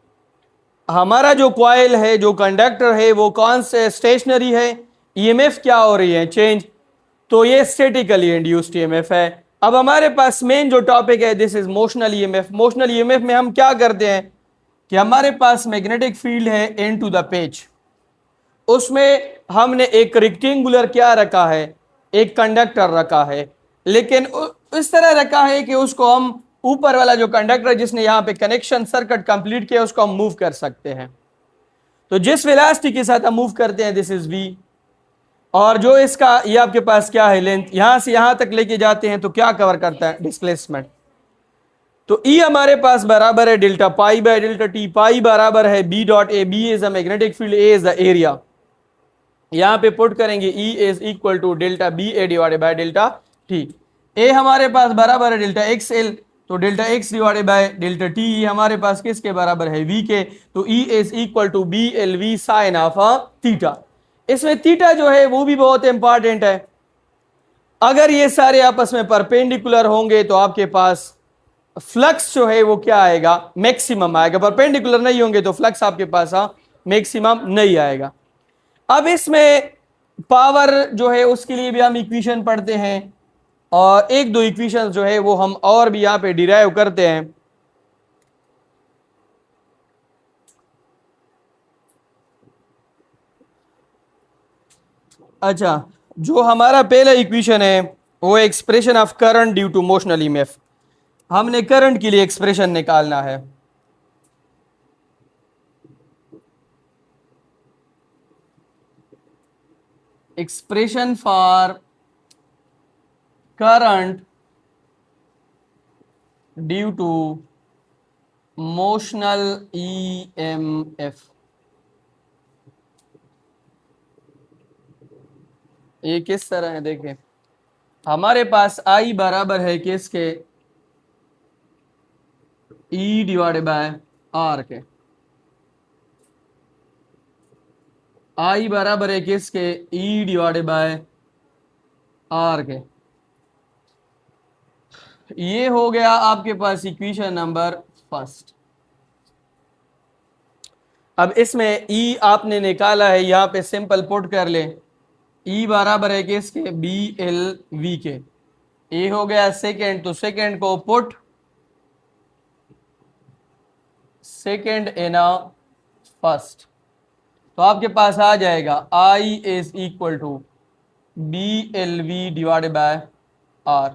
हमारा जो कॉइल है, जो कंडक्टर है, वो कांस्टेंट स्टेशनरी है, EMF क्या हो रही है, चेंज, तो ये स्टैटिकली इंड्यूस्ड EMF है। अब हमारे पास मेन जो टॉपिक है, this is motional EMF। Motional EMF में हम क्या करते हैं कि हमारे पास मैग्नेटिक फील्ड है एन टू द पेज, उसमें हमने एक रेक्टेंगुलर क्या रखा है, एक कंडक्टर रखा है, लेकिन इस तरह रखा है कि उसको हम ऊपर वाला जो कंडक्टर जिसने यहाँ पे कनेक्शन सर्किट कंप्लीट किया उसको हम मूव कर सकते हैं। तो जिस वेलोसिटी के साथ हम मूव करते हैं, दिस इज V, और जो इसका ये आपके पास क्या है, लेंथ, यहां से यहां तक लेके जाते हैं तो क्या कवर करता है, डिस्प्लेसमेंट। तो E हमारे पास बराबर है delta pi by delta T, pi बराबर है B dot A, B is the magnetic field, A is the area. यहां पे पुट करेंगे E is equal to delta B A divided by delta ठीक, ए हमारे पास बराबर है डेल्टा एक्स एल, तो delta X divided by delta T हमारे पास किसके बराबर है, वी के, तो E is equal to B L V sine of theta. इसमें थीटा जो है वो भी बहुत इंपॉर्टेंट है। अगर ये सारे आपस में परपेंडिकुलर होंगे तो आपके पास फ्लक्स जो है वो क्या आएगा, मैक्सिमम आएगा। परपेंडिकुलर नहीं होंगे तो फ्लक्स आपके पास मैक्सिमम नहीं आएगा। अब इसमें पावर जो है उसके लिए भी हम इक्वेशन पढ़ते हैं, और एक दो इक्वेशन जो है वो हम और भी यहां पे डिराइव करते हैं। अच्छा, जो हमारा पहला इक्वेशन है वो expression of current due to motional EMF. हमने करंट के लिए एक्सप्रेशन निकालना है। Expression for current due to motional EMF. ये किस तरह है, देखें हमारे पास आई बराबर है किसके, ई डिवाइडेड बाय आर के। आई बराबर है किसके, ई डिवाइडेड बाय आर के। ये हो गया आपके पास इक्वेशन नंबर फर्स्ट। अब इसमें ई आपने निकाला है, यहां पे सिंपल पुट कर ले। ई बराबर है किसके, बी एल वी के। ए हो गया सेकेंड, तो सेकेंड को put second in a first, तो आपके पास आ जाएगा I is equal to B L V divided by R.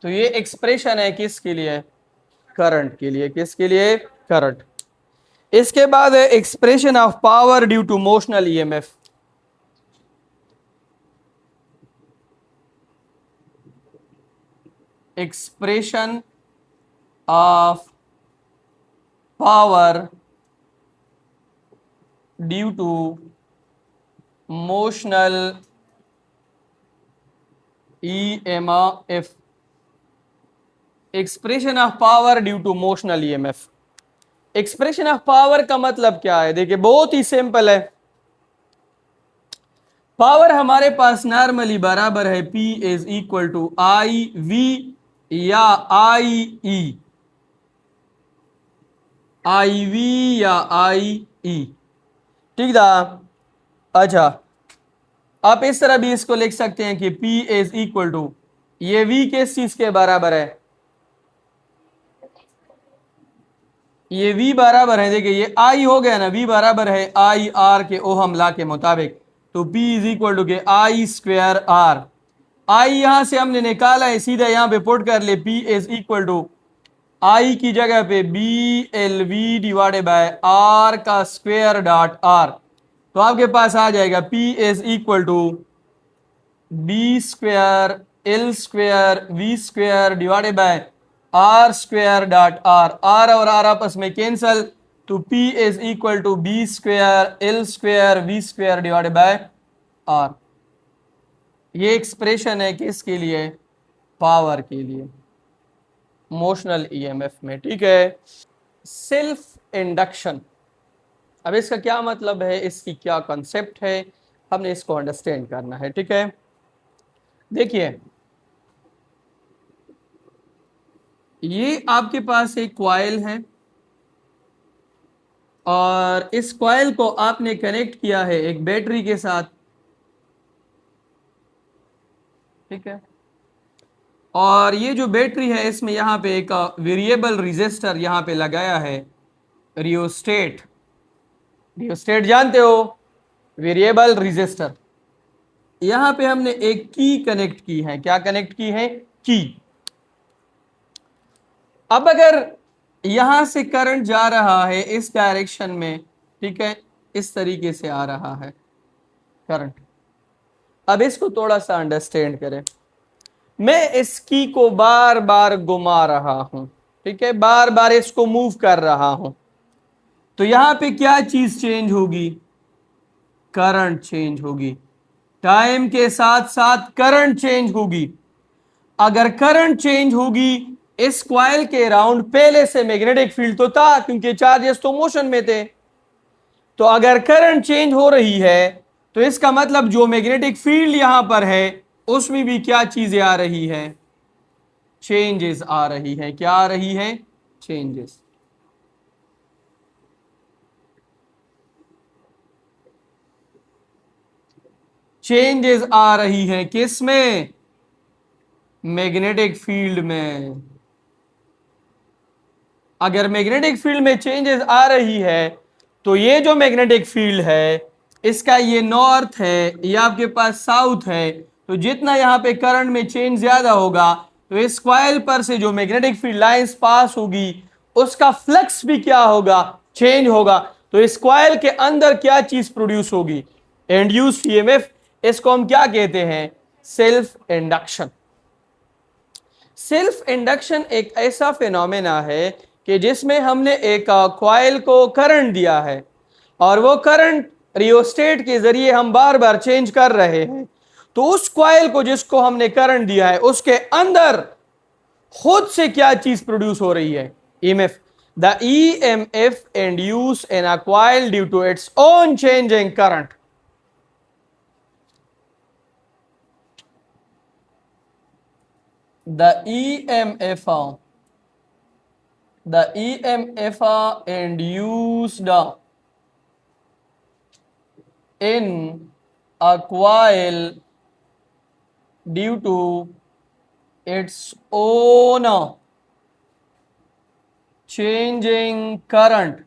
तो ये एक्सप्रेशन है किसके लिए, करंट के लिए। किसके लिए, करंट। इसके बाद है expression of power due to motional EMF. Expression of power due to motional EMF. Expression of power due to motional EMF. Expression of power का मतलब क्या है, देखिए बहुत ही सिंपल है। पावर हमारे पास नॉर्मली बराबर है P is equal to I V या आई ई, आई वी या आई ई, ठीक था। अच्छा, आप इस तरह भी इसको लिख सकते हैं कि P इज इक्वल टू, ये V किस चीज के बराबर है, ये V बराबर है, देखिए ये I हो गया ना, V बराबर है आई आर के ओहम लॉ के मुताबिक। तो P इज इक्वल टू के आई स्क्वायर आर। आई यहां से हमने निकाला है, सीधा यहां पे पुट कर ले, P is equal to I की जगह पे B L V divided by R का स्क्वायर डॉट आर। तो आपके पास आ जाएगा P is equal to B square L square V square divided by R square dot R. R और आर आपस में कैंसल, तो P is equal to B square L square V square divided by R. ये एक्सप्रेशन है किसके लिए, पावर के लिए, मोशनल ईएमएफ में, ठीक है। सेल्फ इंडक्शन, अब इसका क्या मतलब है, इसकी क्या कॉन्सेप्ट है, हमने इसको अंडरस्टैंड करना है, ठीक है। देखिए ये आपके पास एक कॉइल है और इस कॉइल को आपने कनेक्ट किया है एक बैटरी के साथ, ठीक है। और ये जो बैटरी है इसमें यहाँ पे एक वेरिएबल रेजिस्टर यहाँ पे लगाया है, रियोस्टेट। रियोस्टेट जानते हो, वेरिएबल रेजिस्टर। यहाँ पे हमने एक की कनेक्ट की है, क्या कनेक्ट की है, की। अब अगर यहां से करंट जा रहा है इस डायरेक्शन में, ठीक है, इस तरीके से आ रहा है करंट। अब इसको थोड़ा सा अंडरस्टैंड करें। मैं इस की को बार बार घुमा रहा हूं, ठीक है, बार बार इसको मूव कर रहा हूं, तो यहां पे क्या चीज चेंज होगी, करंट चेंज होगी। टाइम के साथ साथ करंट चेंज होगी। अगर करंट चेंज होगी इस कॉइल के अराउंड, पहले से मैग्नेटिक फील्ड तो था क्योंकि चार्जेस तो मोशन में थे, तो अगर करंट चेंज हो रही है तो इसका मतलब जो मैग्नेटिक फील्ड यहां पर है उसमें भी क्या चीजें आ रही है, चेंजेस आ रही है। क्या आ रही है, चेंजेस। चेंजेस आ रही है किस में, मैग्नेटिक फील्ड में। अगर मैग्नेटिक फील्ड में चेंजेस आ रही है तो ये जो मैग्नेटिक फील्ड है इसका ये नॉर्थ है, ये आपके पास साउथ है, तो जितना यहां पे करंट में चेंज ज्यादा होगा तो इस कॉइल पर से जो मैग्नेटिक फील्ड लाइंस पास होगी उसका फ्लक्स भी क्या होगा, चेंज होगा। तो इस कॉइल के अंदर क्या चीज प्रोड्यूस होगी, इंड्यूस्ड ईएमएफ। इसको हम क्या कहते हैं, सेल्फ इंडक्शन। सेल्फ इंडक्शन एक ऐसा फिनोमेना है कि जिसमें हमने एक कॉइल को करंट दिया है और वो करंट रियोस्टेट के जरिए हम बार बार चेंज कर रहे हैं, तो उस कॉइल को जिसको हमने करंट दिया है उसके अंदर खुद से क्या चीज प्रोड्यूस हो रही है, EMF. The EMF induce in a coil due to its own change in current. the EMF induced in a coil due to its own changing current.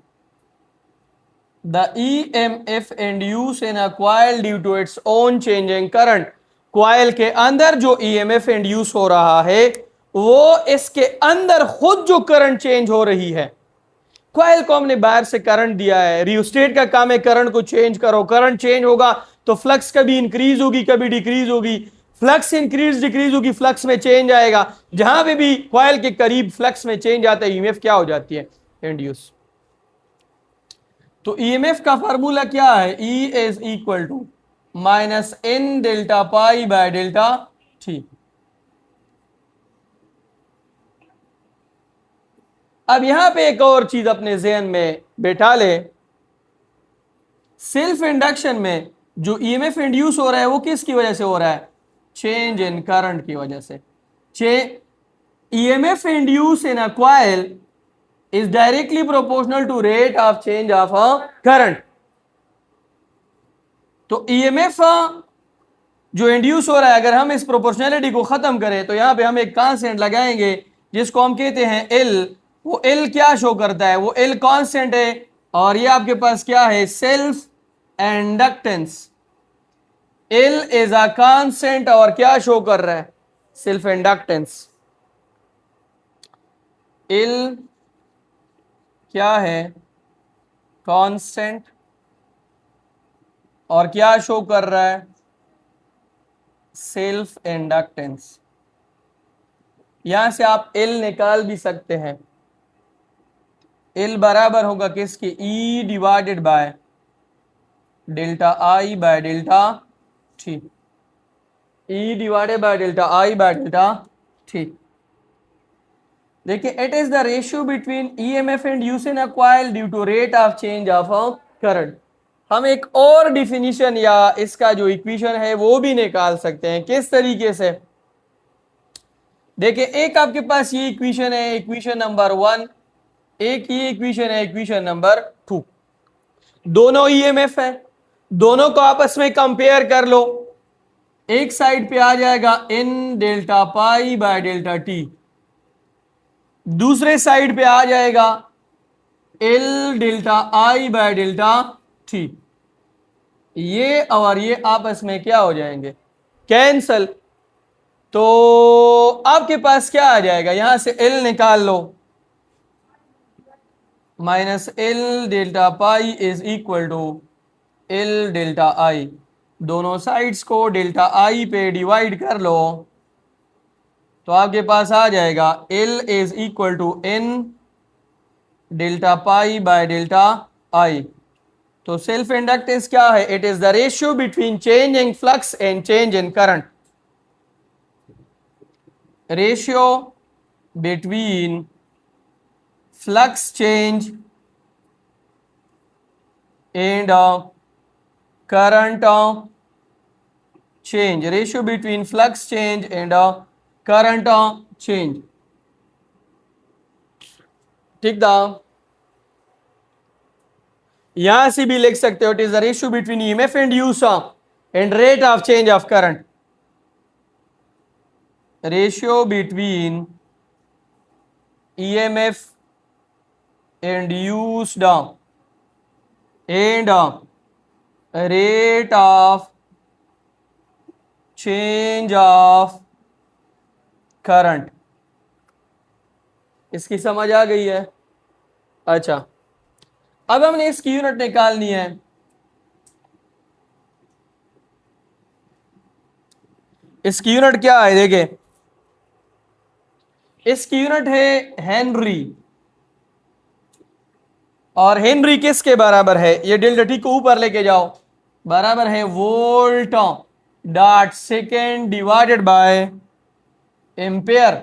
The EMF induced in a coil due to its own changing current. Coil के अंदर जो ईएमएफ इंड्यूस हो रहा है वो इसके अंदर खुद जो करंट चेंज हो रही है। कॉइल को हमने बाहर से करंट दिया है, रियोस्टेट का काम है करंट को चेंज करो, करंट चेंज होगा तो फ्लक्स कभी इंक्रीज होगी कभी डिक्रीज होगी, फ्लक्स इंक्रीज डिक्रीज होगी, फ्लक्स में चेंज आएगा। जहां पे भी कॉइल के करीब फ्लक्स में चेंज आता है ईएमएफ क्या हो जाती है, इंड्यूस। तो ईएमएफ का फार्मूला क्या है, E is equal to minus n delta pi by delta t। अब यहां पे एक और चीज अपने जहन में बैठा ले, सेल्फ इंडक्शन में जो ईएमएफ इंड्यूस हो रहा है वो किसकी वजह से हो रहा है, चेंज इन करंट की वजह से। EMF induce in a coil is directly proportional to rate of change of a current। तो ईएमएफ जो इंड्यूस हो रहा है, अगर हम इस प्रोपोर्शनैलिटी को खत्म करें तो यहां पे हम एक कांस्टेंट लगाएंगे जिसको हम कहते हैं L। वो L क्या शो करता है, वो L कांस्टेंट है और ये आपके पास क्या है, self inductance. L is a constant और क्या शो कर रहा है, सेल्फ इंडक्टेंस। L क्या है, कांस्टेंट, और क्या शो कर रहा है, सेल्फ इंडक्टेंस। यहां से आप L निकाल भी सकते हैं। L बराबर होगा किसके, E divided by delta I by delta T। E divided by delta I by delta T। देखिए, it is the ratio between EMF and use in a coil due to rate of change of current. हम एक और डिफिनीशन या इसका जो इक्वेशन है वो भी निकाल सकते हैं। किस तरीके से, देखिए एक आपके पास ये इक्वेशन है, इक्वेशन नंबर 1, एक ये इक्वेशन है, इक्वेशन नंबर 2। दोनों ईएमएफ है, दोनों को आपस में कंपेयर कर लो। एक साइड पे आ जाएगा n delta pi by delta T, दूसरे साइड पे आ जाएगा L delta I by delta T। ये और ये आपस में क्या हो जाएंगे, कैंसल। तो आपके पास क्या आ जाएगा, यहां से L निकाल लो, minus L delta pi is equal to L delta I। दोनों साइड्स को डेल्टा I पे डिवाइड कर लो तो आपके पास आ जाएगा L is equal to N delta pi by delta I। तो सेल्फ इंडक्टेंस क्या है, it is the ratio between change in flux and change in current. Ratio between flux change and current change, ratio between flux change and current change. ठीक था। यहां से भी लिख सकते हो it is the ratio between EMF induce and rate of change of current. Ratio between EMF induced and rate of change of current. इसकी समझ आ गई है? अच्छा, अब हमने इसकी यूनिट निकालनी है। इसकी यूनिट क्या है? देखिए, इसकी यूनिट है हेनरी, और हेनरी किसके बराबर है? ये डेल्टा टी को ऊपर लेके जाओ, बराबर है volt dot second divided by ampere.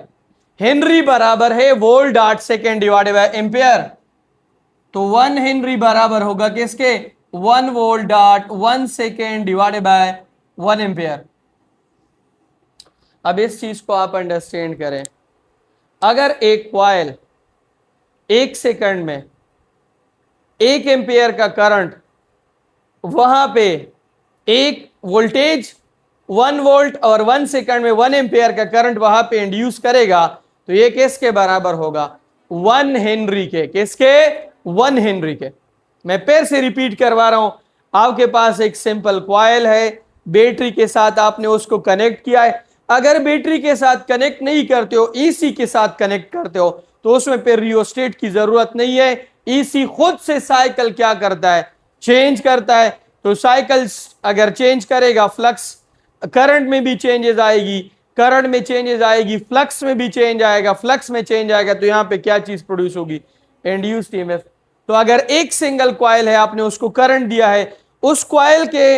Henry बराबर है volt dot second divided by ampere, तो 1 हेनरी बराबर होगा किसके? 1 volt dot 1 second divided by 1 ampere. अब इस चीज को आप अंडरस्टैंड करें। अगर एक कॉइल 1 सेकंड में 1 एम्पेयर का करंट, वहां पे एक वोल्टेज 1 वोल्ट और 1 सेकंड में 1 एम्पेयर का करंट वहां पे इंड्यूस करेगा, तो ये किसके बराबर होगा? 1 हेनरी के। किसके? 1 हेनरी के। मैं फिर से रिपीट करवा रहा हूं। आपके पास एक सिंपल कॉइल है, बैटरी के साथ आपने उसको कनेक्ट किया है। अगर बैटरी के साथ कनेक्ट नहीं करते हो, ईसी के साथ कनेक्ट करते हो, तो उसमें फिर रियोस्टेट की जरूरत नहीं है। ईसी खुद से साइकिल क्या करता है? चेंज करता है। तो साइकिल अगर चेंज करेगा, फ्लक्स करंट में भी चेंजेस आएगी, करंट में चेंजेस आएगी, फ्लक्स में भी चेंज आएगा, फ्लक्स में चेंज आएगा, तो यहां पे क्या चीज प्रोड्यूस होगी? Induced EMF. तो अगर एक सिंगल कॉइल है, आपने उसको करंट दिया है, उस कॉइल के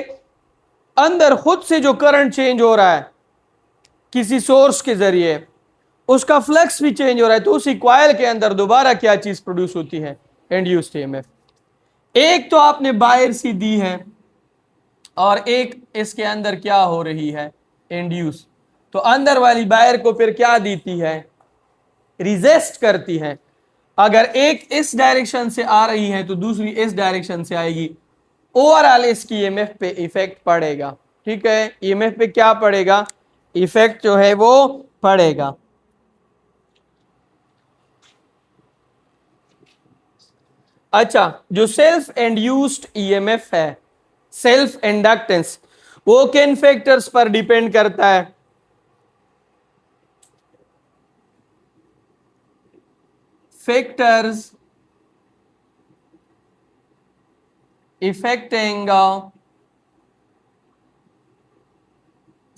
अंदर खुद से जो करंट चेंज हो रहा है किसी सोर्स के जरिए, उसका फ्लक्स भी चेंज हो रहा है, तो उसी कॉइल के अंदर दोबारा क्या चीज प्रोड्यूस होती है? Induced EMF. एक तो आपने बाहर सी दी है, और एक इसके अंदर क्या हो रही है? इंड्यूस। तो अंदर वाली वायर को फिर क्या देती है? रिजेस्ट करती है। अगर एक इस डायरेक्शन से आ रही है तो दूसरी इस डायरेक्शन से आएगी, ओवरऑल इसकी ईएमएफ पे इफेक्ट पड़ेगा। ठीक है, ईएमएफ पे क्या पड़ेगा? इफेक्ट जो है वो पड़ेगा। अच्छा, जो सेल्फ इंड्यूस्ड ईएमएफ है, सेल्फ इंडक्टेंस, वो किन फैक्टर्स पर डिपेंड करता है? Factors affecting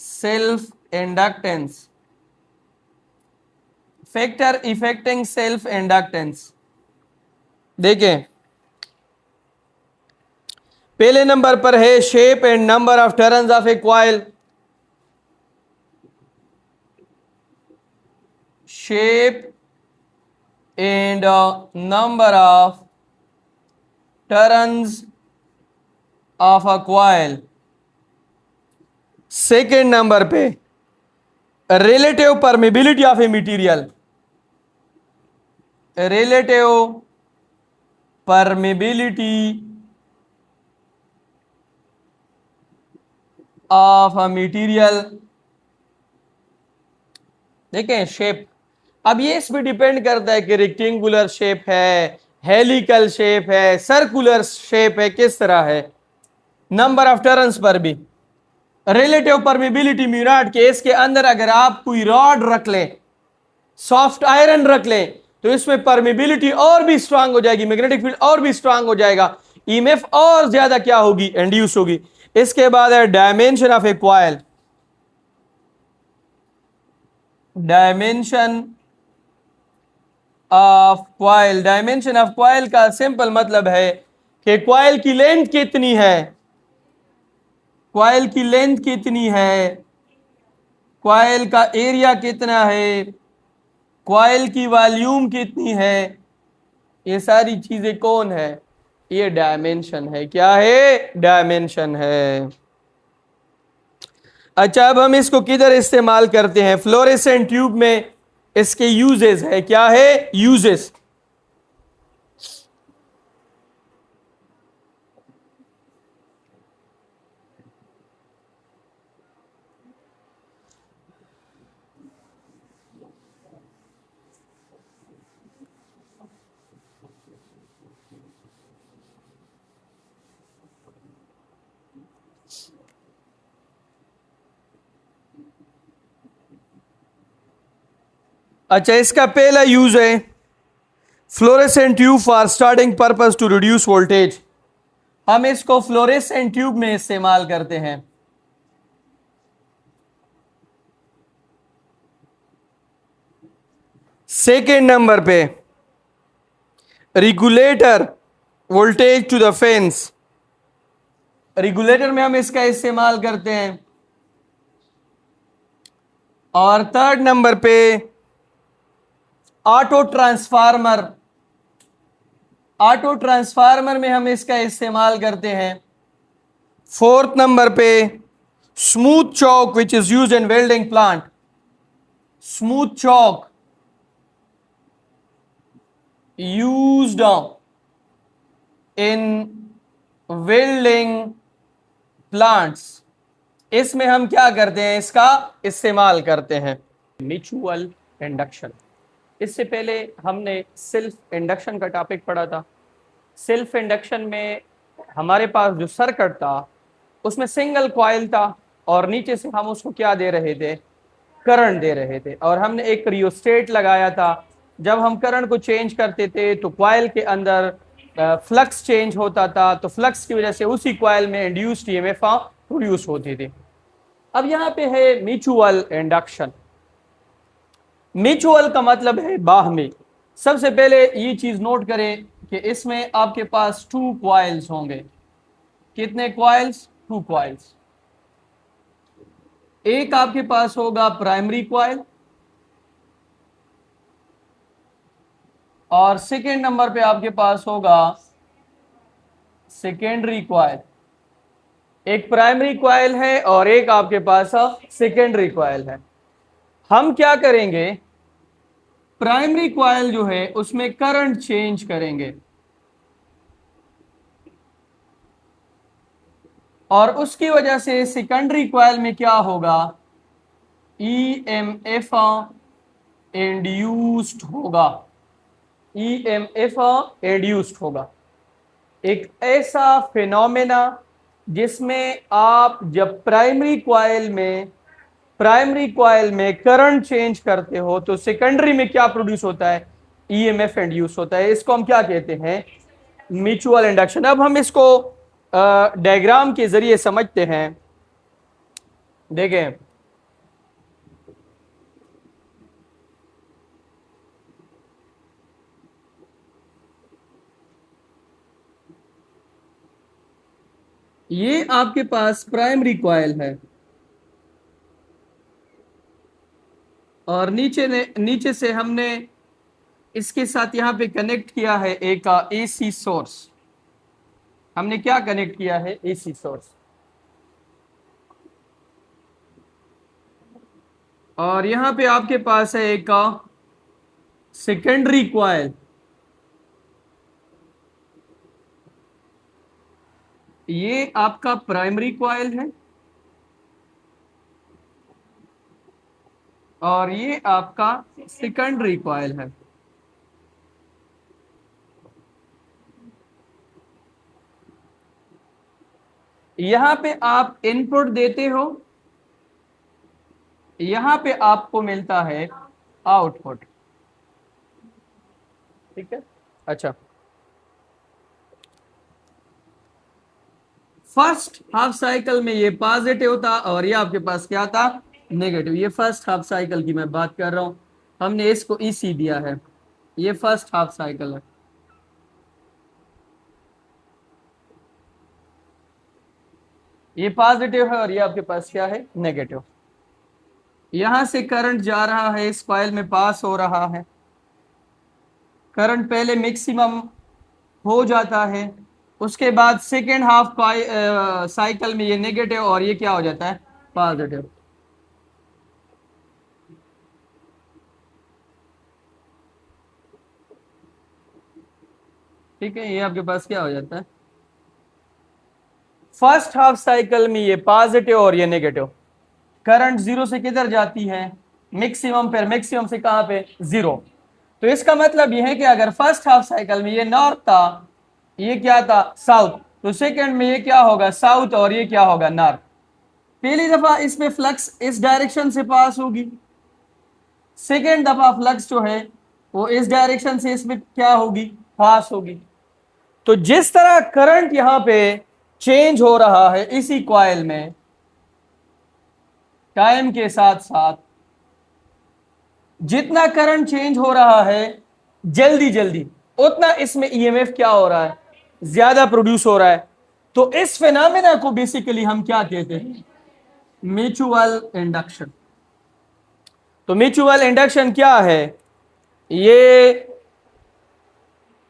self inductance. Factor affecting self inductance, देखें, पहले नंबर पर है shape and number of turns of a coil. Shape and number of turns of a coil. Second number पे relative permeability of a material. Relative permeability of a material. देखें, शेप, अब ये इस पे डिपेंड करता है कि रेक्टेंगुलर शेप है, हेलिकल शेप है, सर्कुलर शेप है, किस तरह है। नंबर ऑफ टर्न्स पर भी रिलेटिव परमेबिलिटी म्यूराट के इसके अंदर अगर आप कोई रॉड रख लें, सॉफ्ट आयरन रख लें, तो इसमें परमेबिलिटी और भी स्ट्रांग हो जाएगी, मैग्नेटिक फील्ड और भी स्ट्रांग हो जाएगा, ईएमएफ और ज्यादा क्या होगी? इंड्यूस होगी। इसके बाद है dimension of a coil. Dimension of coil, dimension of coil का सिंपल मतलब है कि कॉइल की लेंथ कितनी है, कॉइल की लेंथ कितनी है, कॉइल का एरिया कितना है, कॉइल की वॉल्यूम कितनी है, ये सारी चीजें कौन है, ये डायमेंशन है। क्या है, डायमेंशन है। अच्छा, अब हम इसको किधर इस्तेमाल करते हैं, फ्लोरेसेंट ट्यूब में इसके यूजेस है। क्या है, यूजेस। अच्छा, इसका पहला यूज है fluorescent tube for starting purpose to reduce voltage. हम इसको फ्लोरेसेंट ट्यूब में इस्तेमाल करते हैं। सेकेंड नंबर पे regulator voltage to the fans, regulator में हम इसका इस्तेमाल करते हैं। और थर्ड नंबर पे ऑटो ट्रांसफार्मर, ऑटो ट्रांसफार्मर में हम इसका इस्तेमाल करते हैं। फोर्थ नंबर पे smooth choke which is use in welding plant, smooth choke used in welding plants, इसमें हम क्या करते हैं, इसका इस्तेमाल करते हैं। म्यूचुअल इंडक्शन, इससे पहले हमने सेल्फ इंडक्शन का टॉपिक पढ़ा था। सेल्फ इंडक्शन में हमारे पास जो सर्किट था उसमें सिंगल कॉइल था और नीचे से हम उसको क्या दे रहे थे, करंट दे रहे थे। और हमने एक रियोस्टेट लगाया था, जब हम करंट को चेंज करते थे तो कॉइल के अंदर फ्लक्स चेंज होता था, तो फ्लक्स की वजह से उसी कॉइल में इंड्यूस्ड ईएमएफ प्रोड्यूस होती थी। अब यहाँ पे है म्यूचुअल इंडक्शन। म्यूचुअल का मतलब है बाहमी। सबसे पहले ये चीज नोट करें कि इसमें आपके पास टू कॉइल्स होंगे। कितने कॉइल्स, टू कॉइल्स। एक आपके पास होगा प्राइमरी कॉइल और सेकेंड नंबर पे आपके पास होगा सेकेंडरी कॉइल। एक प्राइमरी कॉइल है और एक आपके पास सेकेंडरी कॉइल है। हम क्या करेंगे, प्राइमरी कॉइल जो है उसमें करंट चेंज करेंगे और उसकी वजह से सेकेंडरी कॉइल में क्या होगा, ईएमएफ इंड्यूस्ड होगा, ईएमएफ इंड्यूस्ड होगा। एक ऐसा फिनोमेना जिसमें आप जब प्राइमरी कॉइल में करंट चेंज करते हो तो सेकेंडरी में क्या प्रोड्यूस होता है, ईएमएफ इंड्यूस होता है। इसको हम क्या कहते हैं, म्यूचुअल इंडक्शन। अब हम इसको डायग्राम के जरिए समझते हैं। देखें, ये आपके पास प्राइमरी कॉइल है और नीचे से हमने इसके साथ यहां पे कनेक्ट किया है एक एसी सोर्स। हमने क्या कनेक्ट किया है, एसी सोर्स। और यहां पे आपके पास है एक सेकेंडरी कॉइल। ये आपका प्राइमरी कॉइल है और ये आपका सेकेंडरी कॉइल है। यहां पे आप इनपुट देते हो, यहां पे आपको मिलता है आउटपुट। ठीक है। अच्छा, फर्स्ट हाफ साइकिल में ये पॉजिटिव था और ये आपके पास क्या था, नेगेटिव। ये फर्स्ट हाफ साइकिल की मैं बात कर रहा हूं, हमने इसको इसी दिया है। ये फर्स्ट हाफ साइकिल है। ये पॉजिटिव है और ये आपके पास क्या है, नेगेटिव। यहां से करंट जा रहा है, इस कॉइल में पास हो रहा है, करंट पहले मैक्सिमम हो जाता है, उसके बाद सेकेंड हाफ साइकिल में ये नेगेटिव और ये क्या हो जाता है, पॉजिटिव। ठीक है, ये आपके पास क्या हो जाता है, फर्स्ट हाफ साइकिल में ये पॉजिटिव और ये नेगेटिव। करंट जीरो से किधर जाती है, मैक्सिमम पर, मैक्सिमम से कहां पे, जीरो। तो इसका मतलब यह है कि अगर फर्स्ट हाफ साइकिल में ये नॉर्थ था, ये क्या था, साउथ, तो सेकंड में ये क्या होगा, साउथ, और ये क्या होगा, नॉर्थ। पहली दफा इसमें फ्लक्स इस डायरेक्शन से पास होगी, सेकेंड दफा फ्लक्स जो है वो इस डायरेक्शन से इसमें क्या होगी, पास होगी। तो जिस तरह करंट यहां पे चेंज हो रहा है इसी कॉइल में टाइम के साथ साथ, जितना करंट चेंज हो रहा है जल्दी जल्दी, उतना इसमें ईएमएफ क्या हो रहा है, ज्यादा प्रोड्यूस हो रहा है। तो इस फिनोमेना को बेसिकली हम क्या कहते हैं, म्यूचुअल इंडक्शन। तो म्यूचुअल इंडक्शन क्या है, ये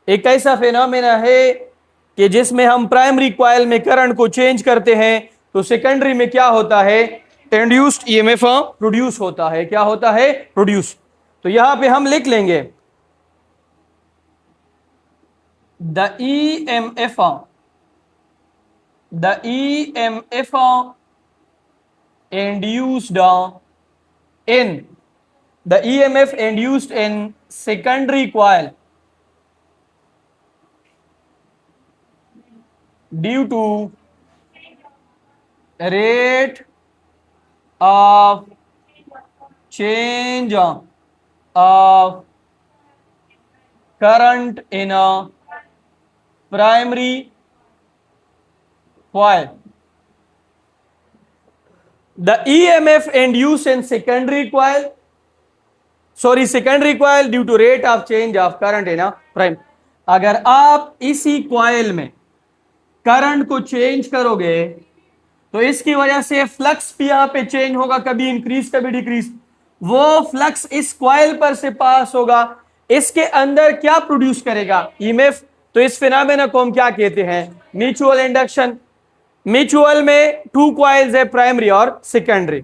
एक ऐसा फिनोमेना है कि जिसमें हम प्राइमरी कॉइल में करंट को चेंज करते हैं तो सेकेंडरी में क्या होता है, इंड्यूस्ड ईएमएफ प्रोड्यूस होता है, क्या होता है, प्रोड्यूस। तो यहां पे हम लिख लेंगे the EMF induced in the EMF induced in secondary coil due to rate of change of current in a primary coil. The EMF induced in secondary coil due to rate of change of current in a prime. अगर आप इसी कॉइल में करंट को चेंज करोगे तो इसकी वजह से फ्लक्स भी यहां पे चेंज होगा, कभी इंक्रीज कभी डिक्रीज। वो फ्लक्स इस कॉइल पर से पास होगा, इसके अंदर क्या प्रोड्यूस करेगा, ईएमएफ। तो इस फिनोमेना को हम क्या कहते हैं, म्यूचुअल इंडक्शन। म्यूचुअल में टू कॉइल्स है, प्राइमरी और सेकेंडरी।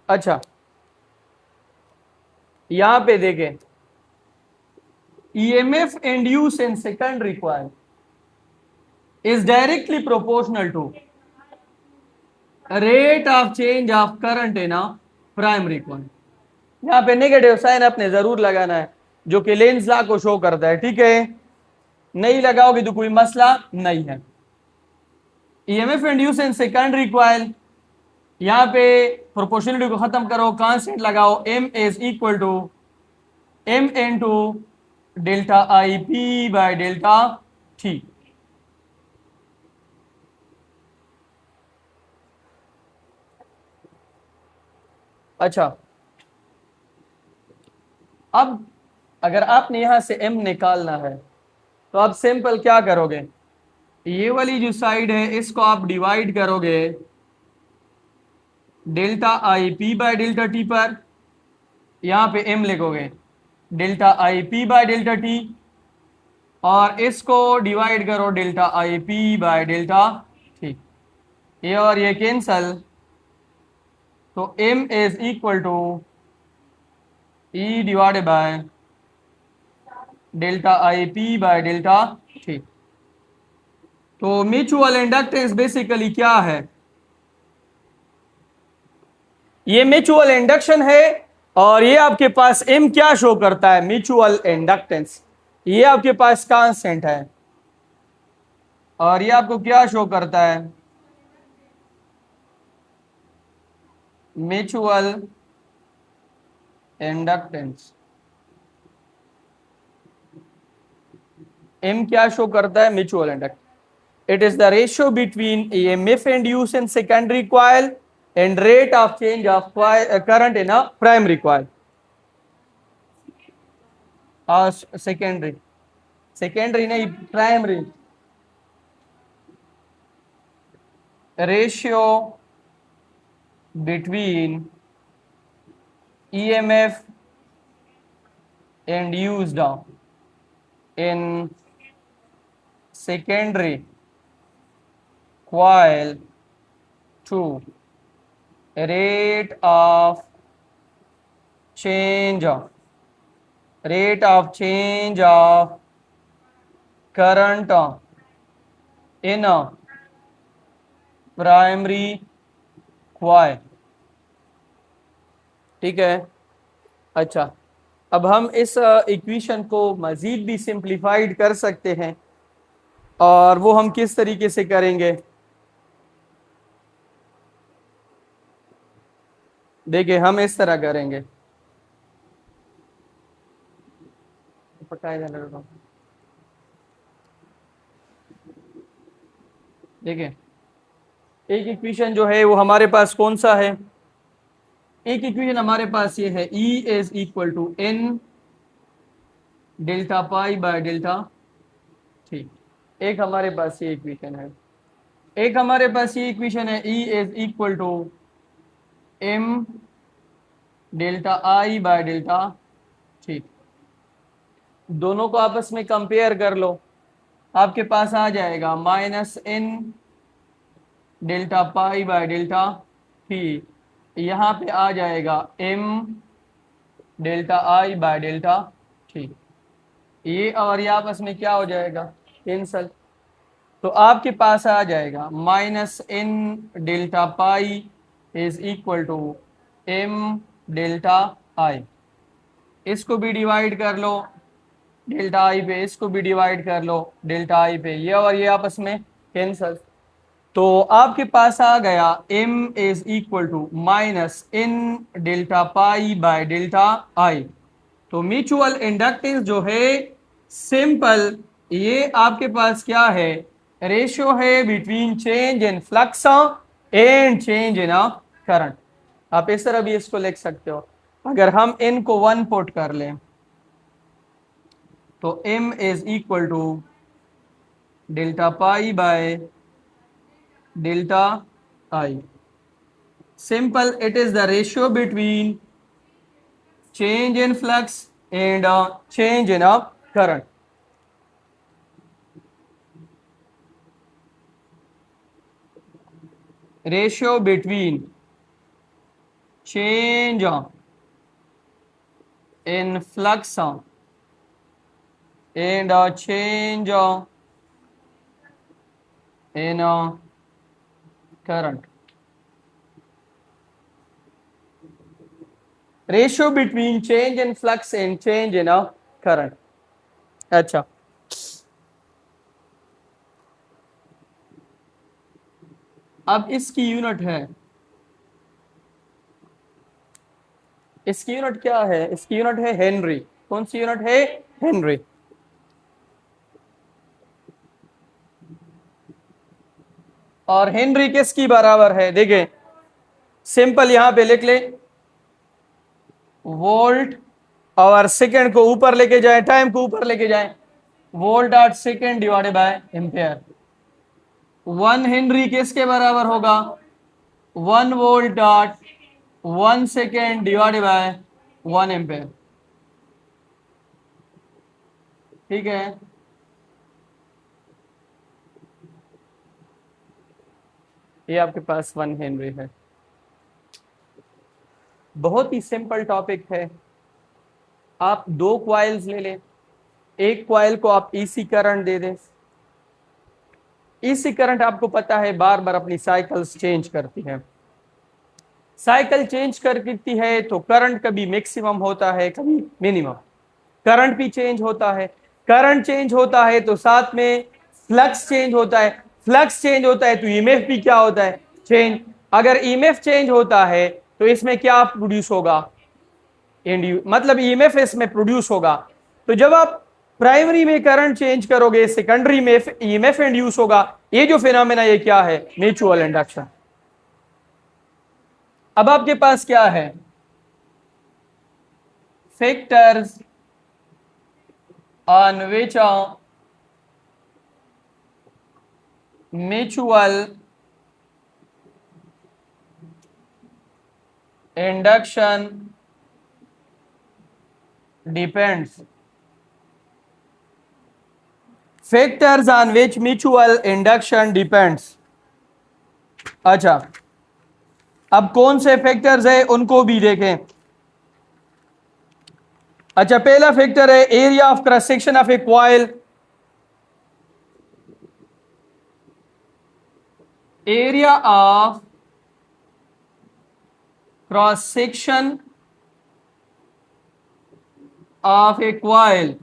अच्छा, यहां पे देखें, EMF induce in secondary coil is directly proportional to rate of change of current in a primary coil. यहां पे नेगेटिव साइन आपने जरूर लगाना है, जो कि लेंस लॉ को शो करता है, ठीक है। नहीं लगाओगे तो कोई मसला नहीं है। EMF induce in secondary coil, यहां पे प्रोपोर्शनलिटी को खत्म करो, कांस्टेंट लगाओ, M is equal to M into delta I P by delta T. अच्छा, अब अगर आपने यहां से m निकालना है तो आप सिंपल क्या करोगे, ये वाली जो साइड है इसको आप डिवाइड करोगे delta I P by delta T पर, यहां पे m लिखोगे delta I P by delta T, और इसको डिवाइड करो delta I P by delta T, ये और ये कैंसल, तो m is equal to E divided by delta I P by delta T. तो म्यूचुअल इंडक्टेंस बेसिकली क्या है, ये म्यूचुअल इंडक्शन है, और ये आपके पास m क्या शो करता है, म्यूचुअल इंडक्टेंस, ये आपके पास कांस्टेंट है, और ये आपको क्या शो करता है, म्यूचुअल इंडक्टेंस। m क्या शो करता है, mutual inductance. It is the ratio between EMF induced in secondary coil and rate of change of current in a primary coil. Secondary, secondary नहीं primary, ratio between EMF induced in secondary coil to rate of change of current in a primary coil। ठीक है। अच्छा, अब हम इस इक्वेशन को मजीद भी सिंप्लीफाइड कर सकते हैं, और वो हम किस तरीके से करेंगे? देखिए, हम इस तरह करेंगे। देखिए, एक इक्वेशन जो है वो हमारे पास कौन सा है? एक इक्वेशन हमारे पास ये है, E is equal to N delta pi by delta. ठीक, एक हमारे पास ये इक्वेशन है। एक हमारे पास ये इक्वेशन है, E is equal to M delta I by delta. ठीक, दोनों को आपस में कंपेयर कर लो, आपके पास आ जाएगा -N delta pi by delta. ठीक, यहाँ पे आ जाएगा M delta I by delta. ठीक, ये और ये आपस में क्या हो जाएगा? कैंसल। तो आपके पास आ जाएगा -N delta pi is equal to M delta I. इसको भी डिवाइड कर लो डेल्टा आई पे, इसको भी डिवाइड कर लो डेल्टा आई पे, ये और ये आपस में कैंसल। तो आपके पास आ गया M is equal to -N delta pi by delta I. तो म्यूचुअल इंडक्टेंस जो है सिंपल, ये आपके पास क्या है? रेशियो है between change in flux and change in current. आप इस तरह भी इसको लिख सकते हो। अगर हम n को 1 पुट कर लें तो M is equal to delta pi by delta I. Simple, it is the ratio between change in flux and change in current। ratio between change in flux and change in current। Ratio between change in flux and change in current. अच्छा, अब इसकी यूनिट है, इसकी यूनिट क्या है? इसकी यूनिट है हेनरी। कौन सी यूनिट है? हेनरी। और हेनरी किसकी बराबर है? देखिए, सिंपल यहां पे लिख ले, वोल्ट और सेकेंड को ऊपर लेके जाए, टाइम को ऊपर लेके जाए, volt at second divided by ampere. 1 henry किसके बराबर होगा? 1 volt at 1 second divided by 1 ampere. ठीक है, ये आपके पास 1 हेनरी है। बहुत ही सिंपल टॉपिक है। आप 2 क्वाइल्स ले लें, एक क्वाइल को आप ईसी करंट दे दें। ईसी करंट आपको पता है बार बार अपनी साइकिल्स चेंज करती है। साइकिल चेंज करती है तो करंट कभी मैक्सिमम होता है, कभी मिनिमम। करंट भी चेंज होता है, करंट चेंज होता है तो साथ में फ्लक्स चेंज होता है, फ्लक्स चेंज होता है तो ईएमएफ भी क्या होता है? चेंज। अगर ईएमएफ चेंज होता है तो इसमें क्या प्रोड्यूस होगा? मतलब ईएमएफ इसमें प्रोड्यूस होगा। तो जब आप प्राइमरी में करंट चेंज करोगे, सेकेंडरी में ईएमएफ इंड्यूस होगा। ये जो फिनोमेना, ये क्या है? Mutual induction. अब आपके पास क्या है? Factors on which mutual induction depends. Factors on which mutual induction depends. अच्छा, अब कौन से फैक्टर्स है उनको भी देखें. अच्छा, पहला फैक्टर है area of cross section of a coil. Area of cross section of a coil.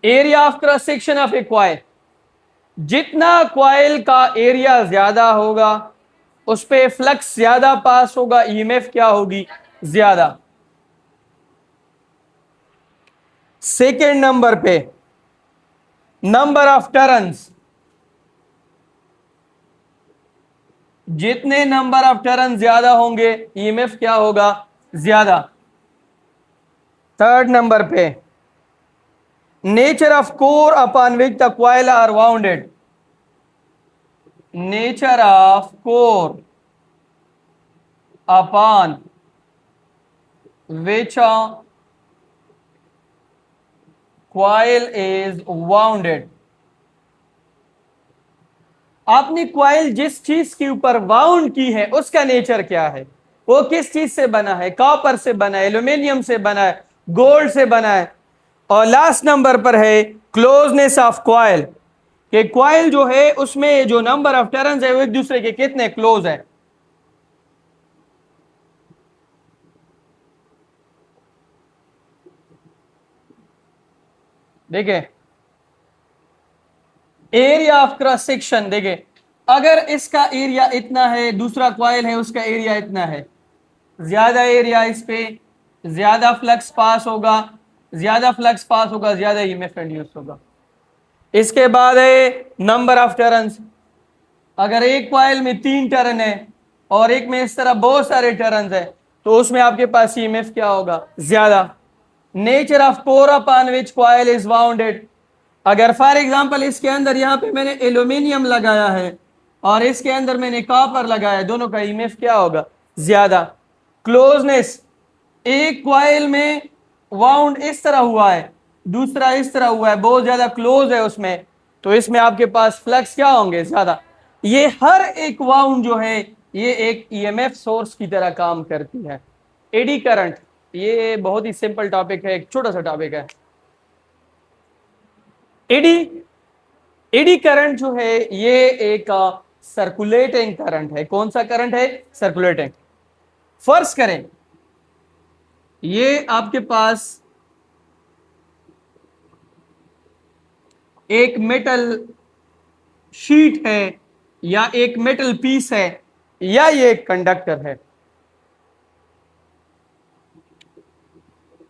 Area of cross section of a coil, जितना कॉइल का एरिया ज्यादा होगा उस पे फ्लक्स ज्यादा पास होगा, ईएमएफ क्या होगी, ज्यादा. सेकेंड नंबर पे नंबर ऑफ टर्न्स, जितने नंबर ऑफ टर्न ज्यादा होंगे ईएमएफ क्या होगा, ज्यादा. थर्ड नंबर पे nature of core upon which the coil are wounded. Nature of core upon which coil is wounded. आपने कॉइल जिस चीज के ऊपर वाउंड की है उसका नेचर क्या है, वो किस चीज से बना है, कॉपर से बना है, एल्यूमिनियम से बना है, गोल्ड से बना है. और लास्ट नंबर पर है क्लोजनेस ऑफ कॉइल, कि कॉइल जो है उसमें जो नंबर ऑफ टर्न्स है वो एक दूसरे के कितने क्लोज है. देखिए एरिया ऑफ क्रॉस सेक्शन, देखिए अगर इसका एरिया इतना है, दूसरा कॉइल है उसका एरिया इतना है, ज्यादा एरिया इस पे, ज्यादा फ्लक्स पास होगा, ज्यादा फ्लक्स पास होगा, ज्यादा ईएमएफ इंड्यूस होगा. इसके बाद है नंबर ऑफ टर्न्स. अगर एक कॉइल में 3 टर्न है और एक में इस तरह बहुत सारे टर्न्स है तो उसमें आपके पास ईएमएफ क्या होगा, ज्यादा. Nature of core upon which coil is bounded. अगर फॉर एग्जांपल इसके अंदर यहां पे मैंने एल्यूमिनियम लगाया है और इसके अंदर मैंने कॉपर लगाया है, दोनों का ईएमएफ क्या होगा, ज्यादा. क्लोजनेस, एक कॉइल में वाउंड इस तरह हुआ है, दूसरा इस तरह हुआ है, बहुत ज्यादा क्लोज है उसमें, तो इसमें आपके पास फ्लक्स क्या होंगे, ज्यादा. ये हर एक वाउंड जो है ये एक ईएमएफ सोर्स की तरह काम करती है. एडी करंट, ये बहुत ही सिंपल टॉपिक है, एक छोटा सा टॉपिक है. एडी करंट जो है ये एक सर्कुलेटिंग करंट है. कौन सा करंट है, सर्कुलेटिंग. फर्ज करें ये आपके पास एक मेटल शीट है या एक मेटल पीस है या ये एक कंडक्टर है.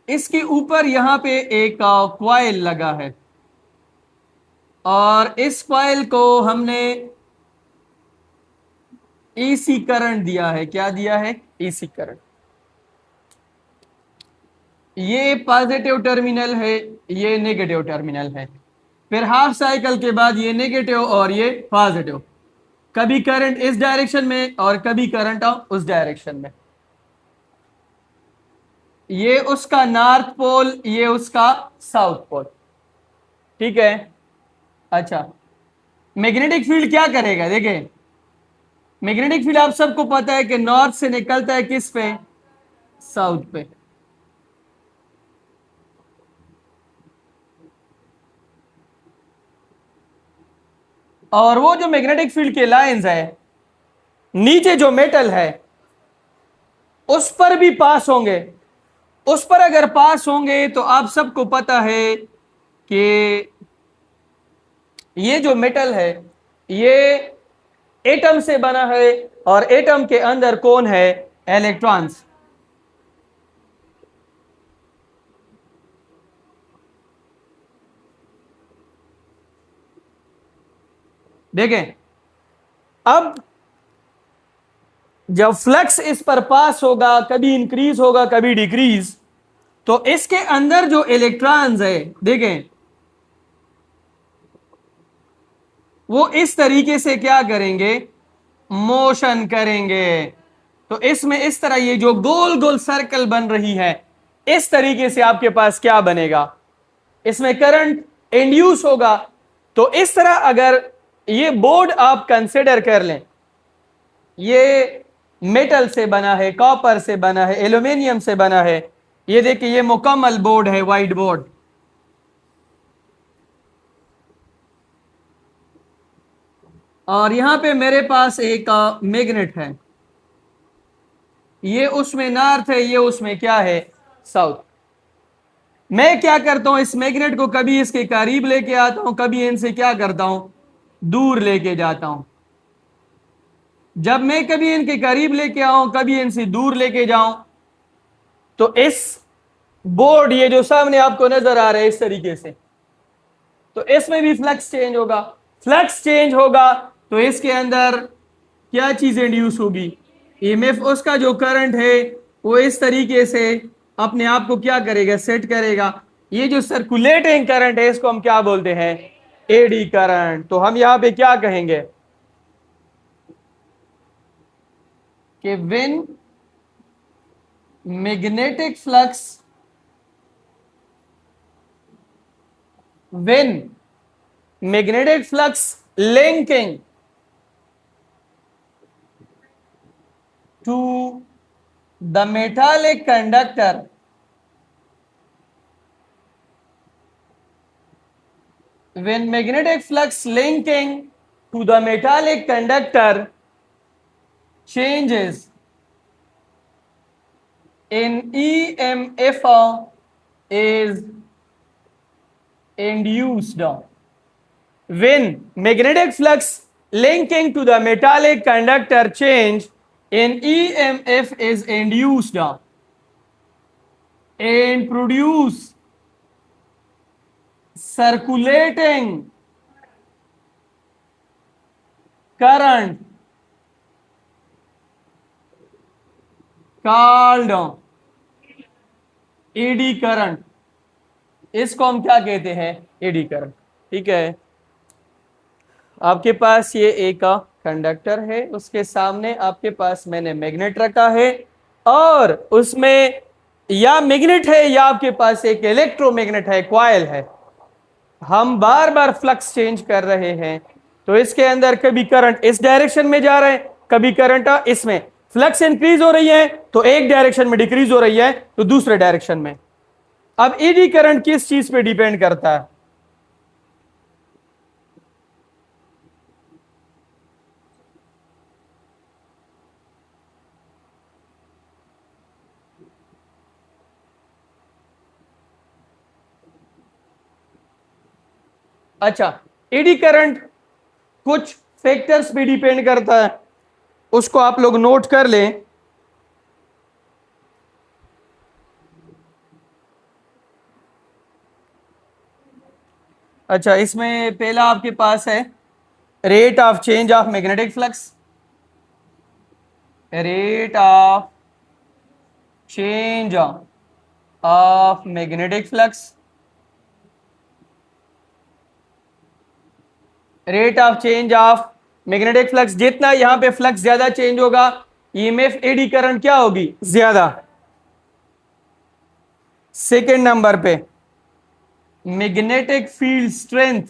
इसके ऊपर यहां पे एक कॉइल लगा है और इस कॉइल को हमने एसी करंट दिया है. क्या दिया है, एसी करंट. ये पॉजिटिव टर्मिनल है, ये नेगेटिव टर्मिनल है. फिर हाफ साइकिल के बाद ये नेगेटिव और ये पॉजिटिव. कभी करंट इस डायरेक्शन में और कभी करंट उस डायरेक्शन में. ये उसका नॉर्थ पोल, ये उसका साउथ पोल. ठीक है. अच्छा, मैग्नेटिक फील्ड क्या करेगा, देखें मैग्नेटिक फील्ड आप सबको पता है कि नॉर्थ से निकलता है किस पे, साउथ पे. और वो जो मैग्नेटिक फील्ड के लाइंस है नीचे जो मेटल है उस पर भी पास होंगे. उस पर अगर पास होंगे तो आप सबको पता है कि ये जो मेटल है ये एटम से बना है और एटम के अंदर कौन है, इलेक्ट्रॉन्स. देखें अब जब फ्लक्स इस पर पास होगा, कभी इंक्रीज होगा कभी डिक्रीज, तो इसके अंदर जो इलेक्ट्रॉन्स है देखें, वो इस तरीके से क्या करेंगे, मोशन करेंगे। तो इसमें इस तरह ये जो गोल गोल सर्कल बन रही है, इस तरीके से आपके पास क्या बनेगा, इसमें करंट इंड्यूस होगा। तो इस तरह अगर ये बोर्ड आप कंसिडर कर लें, ये मेटल से बना है, कॉपर से बना है, एल्यूमिनियम से बना है, ये देखिए ये मुकम्मल बोर्ड है, व्हाइट बोर्ड। और यहां पे मेरे पास एक मैग्नेट है, ये उसमें नॉर्थ है, ये उसमें क्या है, साउथ। मैं क्या करता हूं, इस मैग्नेट को कभी इसके करीब लेके आता हूं, कभी इनसे क्या करता हूं, दूर लेके जाता हूं। जब मैं कभी इनके करीब लेके आऊं, कभी इनसे दूर लेके जाऊं, तो इस बोर्ड ये जो सामने आपको नजर आ रहा है इस तरीके से, तो इसमें भी फ्लक्स चेंज होगा। फ्लक्स चेंज होगा तो इसके अंदर क्या चीज इंड्यूस होगी, ईएमएफ। उसका जो करंट है वो इस तरीके से अपने आप को क्या करेगा, सेट करेगा। ये जो सर्कुलेटिंग करंट है इसको हम क्या बोलते हैं, एडी करंट। तो हम यहां पे क्या कहेंगे कि when magnetic flux, when magnetic flux linking to the metallic conductor, when magnetic flux linking to the metallic conductor changes in EMF is induced. When magnetic flux linking to the metallic conductor change in EMF is induced and produce circulating current called eddy current, इसको हम क्या कहते हैं, एडी करंट। ठीक है, आपके पास ये एक कंडक्टर है, उसके सामने आपके पास मैंने मैग्नेट रखा है, और उसमें या मैग्नेट है या आपके पास एक इलेक्ट्रोमैग्नेट है, कॉइल है। हम बार बार फ्लक्स चेंज कर रहे हैं, तो इसके अंदर कभी करंट इस डायरेक्शन में जा रहा है, कभी करंट इसमें, फ्लक्स इंक्रीज हो रही है तो एक डायरेक्शन में, डिक्रीज हो रही है तो दूसरे डायरेक्शन में। अब एडी करंट किस चीज पे डिपेंड करता है, अच्छा एडी करंट कुछ फैक्टर्स पे डिपेंड करता है, उसको आप लोग नोट कर लें। अच्छा, इसमें पहला आपके पास है rate of change of magnetic flux, rate of change of magnetic flux, rate of change of magnetic flux, जितना यहां पे फ्लक्स ज्यादा चेंज होगा, ईएमएफ एडी करंट क्या होगी, ज्यादा। सेकेंड नंबर पे magnetic field strength,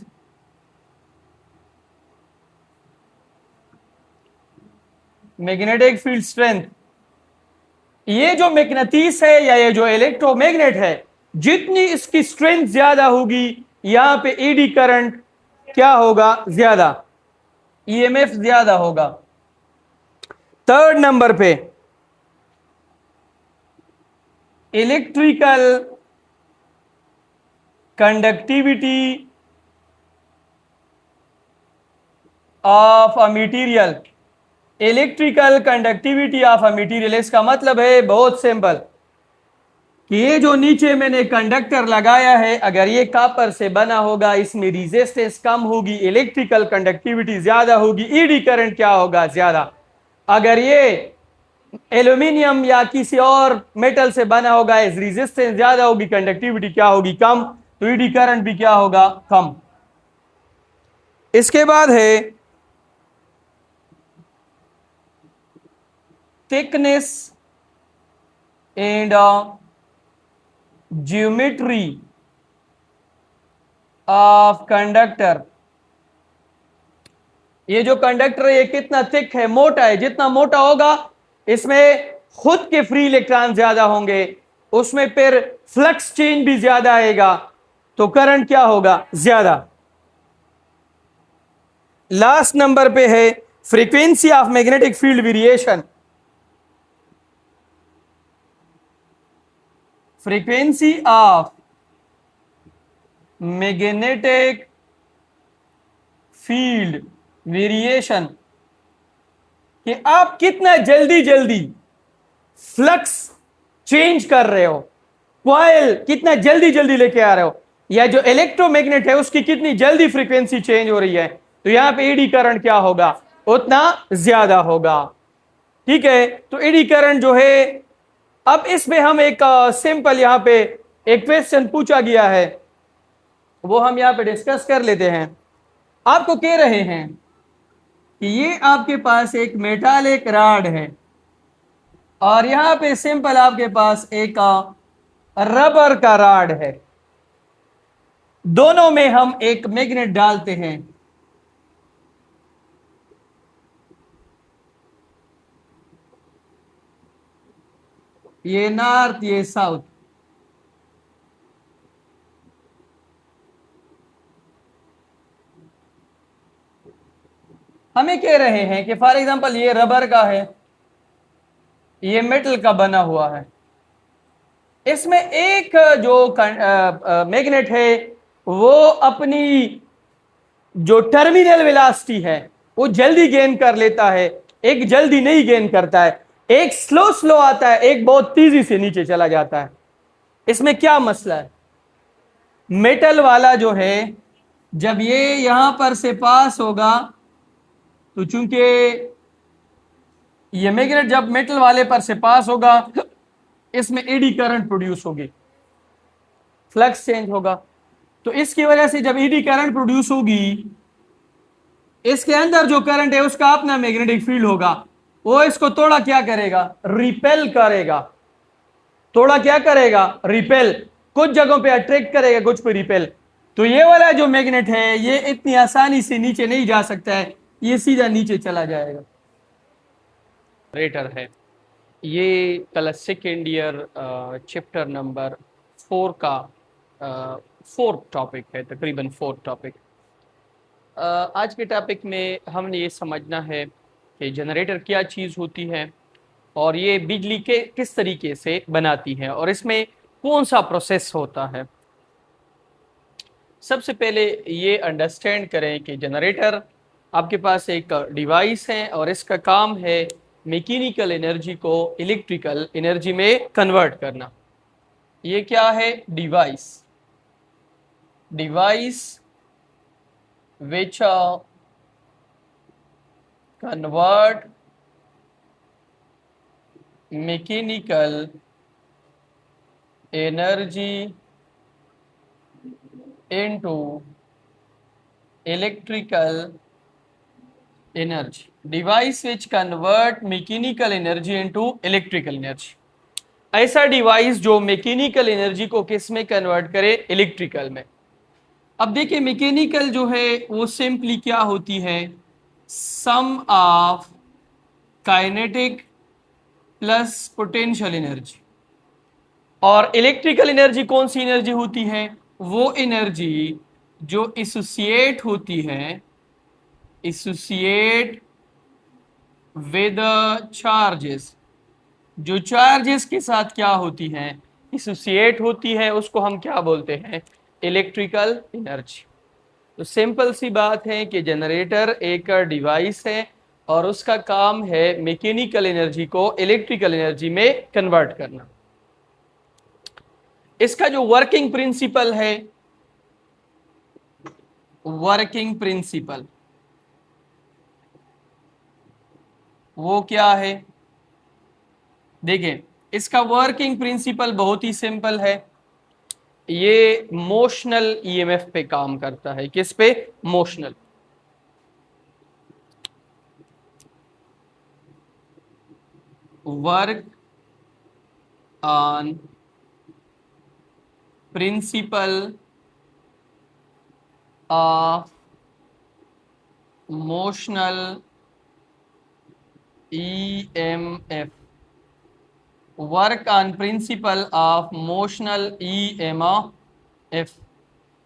magnetic field strength, ये जो मैग्नेटिस है या ये जो इलेक्ट्रोमैग्नेट है, जितनी इसकी स्ट्रेंथ ज्यादा होगी, यहां पे एडी करंट क्या होगा, ज्यादा, ईएमएफ ज्यादा होगा। थर्ड नंबर पे electrical conductivity of a material, electrical conductivity of a material, इसका मतलब है बहुत सिंपल कि ये जो नीचे मैंने कंडक्टर लगाया है, अगर ये कॉपर से बना होगा, इसमें रेजिस्टेंस कम होगी, इलेक्ट्रिकल कंडक्टिविटी ज्यादा होगी, ईडी करंट क्या होगा, ज्यादा। अगर ये एल्यूमिनियम या किसी और मेटल से बना होगा, इस रेजिस्टेंस ज्यादा होगी, कंडक्टिविटी क्या होगी, कम, तो ईडी करंट भी क्या होगा, कम। इसके बाद है thickness and geometry of conductor. ये जो कंडक्टर है ये कितना थिक है, मोटा है, जितना मोटा होगा इसमें खुद के फ्री इलेक्ट्रॉन ज्यादा होंगे, उसमें फिर फ्लक्स चेंज भी ज्यादा आएगा, तो करंट क्या होगा, ज्यादा। लास्ट नंबर पे है frequency of magnetic field variation. Frequency of magnetic field variation, कि आप कितना जल्दी जल्दी फ्लक्स चेंज कर रहे हो, कॉइल कितना जल्दी जल्दी लेके आ रहे हो, या जो इलेक्ट्रोमैग्नेट है उसकी कितनी जल्दी फ्रीक्वेंसी चेंज हो रही है, तो यहां पे एडी करंट क्या होगा, उतना ज्यादा होगा। ठीक है, तो एडी करंट जो है, अब इसमें हम एक सिंपल यहां पे एक क्वेश्चन पूछा गया है, वो हम यहां पे डिस्कस कर लेते हैं। आपको कह रहे हैं कि ये आपके पास एक मेटालिक रॉड है और यहां पे सिंपल आपके पास एक रबर का रॉड है, दोनों में हम एक मैग्नेट डालते हैं। ये नॉर्थ, ये साउथ, हमें कह रहे हैं कि फॉर एग्जांपल ये रबर का है, ये मेटल का बना हुआ है, इसमें एक जो मैग्नेट है वो अपनी जो टर्मिनल वेलोसिटी है वो जल्दी गेन कर लेता है, एक जल्दी नहीं गेन करता है, एक स्लो स्लो आता है, एक बहुत तेजी से नीचे चला जाता है। इसमें क्या मसला है, मेटल वाला जो है जब ये यहां पर से पास होगा, तो चूंकि ये मैग्नेट जब मेटल वाले पर से पास होगा इसमें एडी करंट प्रोड्यूस होगी, फ्लक्स चेंज होगा, तो इसकी वजह से जब एडी करंट प्रोड्यूस होगी, इसके अंदर जो करंट है उसका अपना मैग्नेटिक फील्ड होगा, वो इसको थोड़ा क्या करेगा, रिपेल करेगा, थोड़ा क्या करेगा, रिपेल, कुछ जगहों पे अट्रैक्ट करेगा, कुछ पे रिपेल। तो ये वाला जो मैग्नेट है ये इतनी आसानी से नीचे नहीं जा सकता है, ये सीधा नीचे चला जाएगा। रेटर है ये कल सेकेंड ईयर चैप्टर नंबर 4 का फोर्थ टॉपिक है, तकरीबन फोर्थ टॉपिक। आज के टॉपिक में हमने ये समझना है कि जनरेटर क्या चीज़ होती है और ये बिजली के किस तरीके से बनाती है और इसमें कौन सा प्रोसेस होता है। सबसे पहले ये अंडरस्टैंड करें कि जनरेटर आपके पास एक डिवाइस है और इसका काम है मैकेनिकल एनर्जी को इलेक्ट्रिकल एनर्जी में कन्वर्ट करना। ये क्या है, device, device which convert mechanical energy into electrical energy, device which convert mechanical energy into electrical energy। ऐसा डिवाइस जो मैकेनिकल एनर्जी को किस में कन्वर्ट करे, इलेक्ट्रिकल में। अब देखिए मैकेनिकल जो है वो सिंपली क्या होती है, sum of kinetic plus potential energy, और इलेक्ट्रिकल एनर्जी कौन सी एनर्जी होती है, वो एनर्जी जो एसोसिएट होती है, एसोसिएट विद चार्जेस, जो चार्जेस के साथ क्या होती है, एसोसिएट होती है, उसको हम क्या बोलते हैं, इलेक्ट्रिकल एनर्जी। तो सिंपल सी बात है कि जनरेटर एक डिवाइस है और उसका काम है मैकेनिकल एनर्जी को इलेक्ट्रिकल एनर्जी में कन्वर्ट करना। इसका जो वर्किंग प्रिंसिपल है, वर्किंग प्रिंसिपल वो क्या है, देखिए इसका वर्किंग प्रिंसिपल बहुत ही सिंपल है, ये मोशनल ईएमएफ पे काम करता है। किस पे? Motional. Work on principle of motional EMF, work on principle of motional EMF.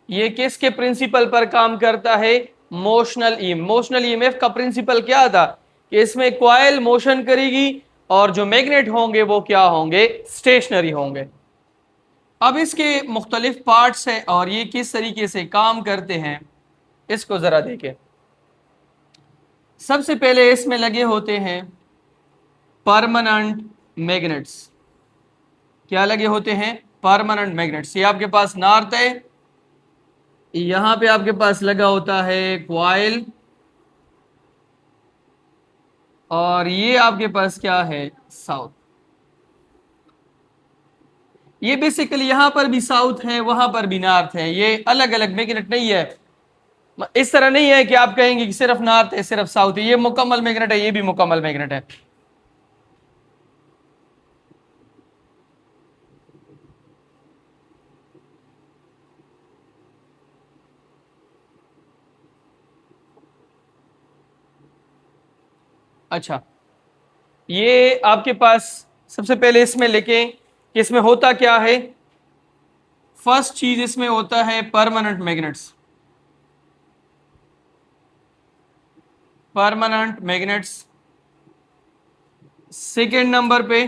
ये किसके प्रिंसिपल पर काम करता है? मोशनल ईएमएफ का प्रिंसिपल क्या था कि इसमें कॉइल मोशन करेगी और जो मैग्नेट होंगे वो क्या होंगे? स्टेशनरी होंगे। अब इसके मुख्तलिफ पार्ट्स हैं और ये किस तरीके से काम करते हैं इसको जरा देखें। सबसे पहले इसमें लगे होते हैं परमानेंट मैग्नेट्स। क्या लगे होते हैं? Permanent magnets. ये आपके पास नॉर्थ है, यहां पे आपके पास लगा होता है कॉइल, और ये आपके पास क्या है? साउथ। ये बेसिकली यहां पर भी साउथ है, वहां पर भी नॉर्थ है, ये अलग अलग मैग्नेट नहीं है। इस तरह नहीं है कि आप कहेंगे कि सिर्फ नॉर्थ है सिर्फ साउथ है, ये मुकम्मल मैग्नेट है, ये भी मुकम्मल मैग्नेट है। अच्छा, ये आपके पास सबसे पहले इसमें लेके कि इसमें होता क्या है। फर्स्ट चीज इसमें होता है permanent magnets. Permanent magnets. Second number पे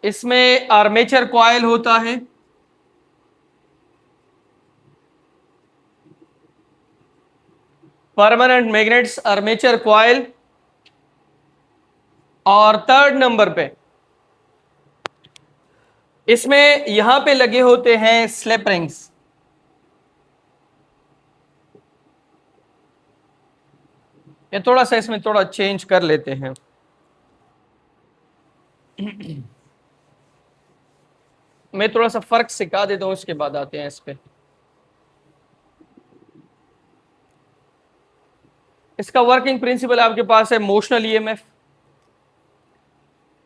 इसमें आर्मेचर कॉइल होता है। Permanent magnets, armature coil. और थर्ड नंबर पे इसमें यहां पे लगे होते हैं स्लिप रिंग्स। ये थोड़ा सा इसमें थोड़ा चेंज कर लेते हैं। मैं थोड़ा सा फर्क सिखा देता हूं, उसके बाद आते हैं इस पे। इसका वर्किंग प्रिंसिपल आपके पास है मोशनल ईएमएफ।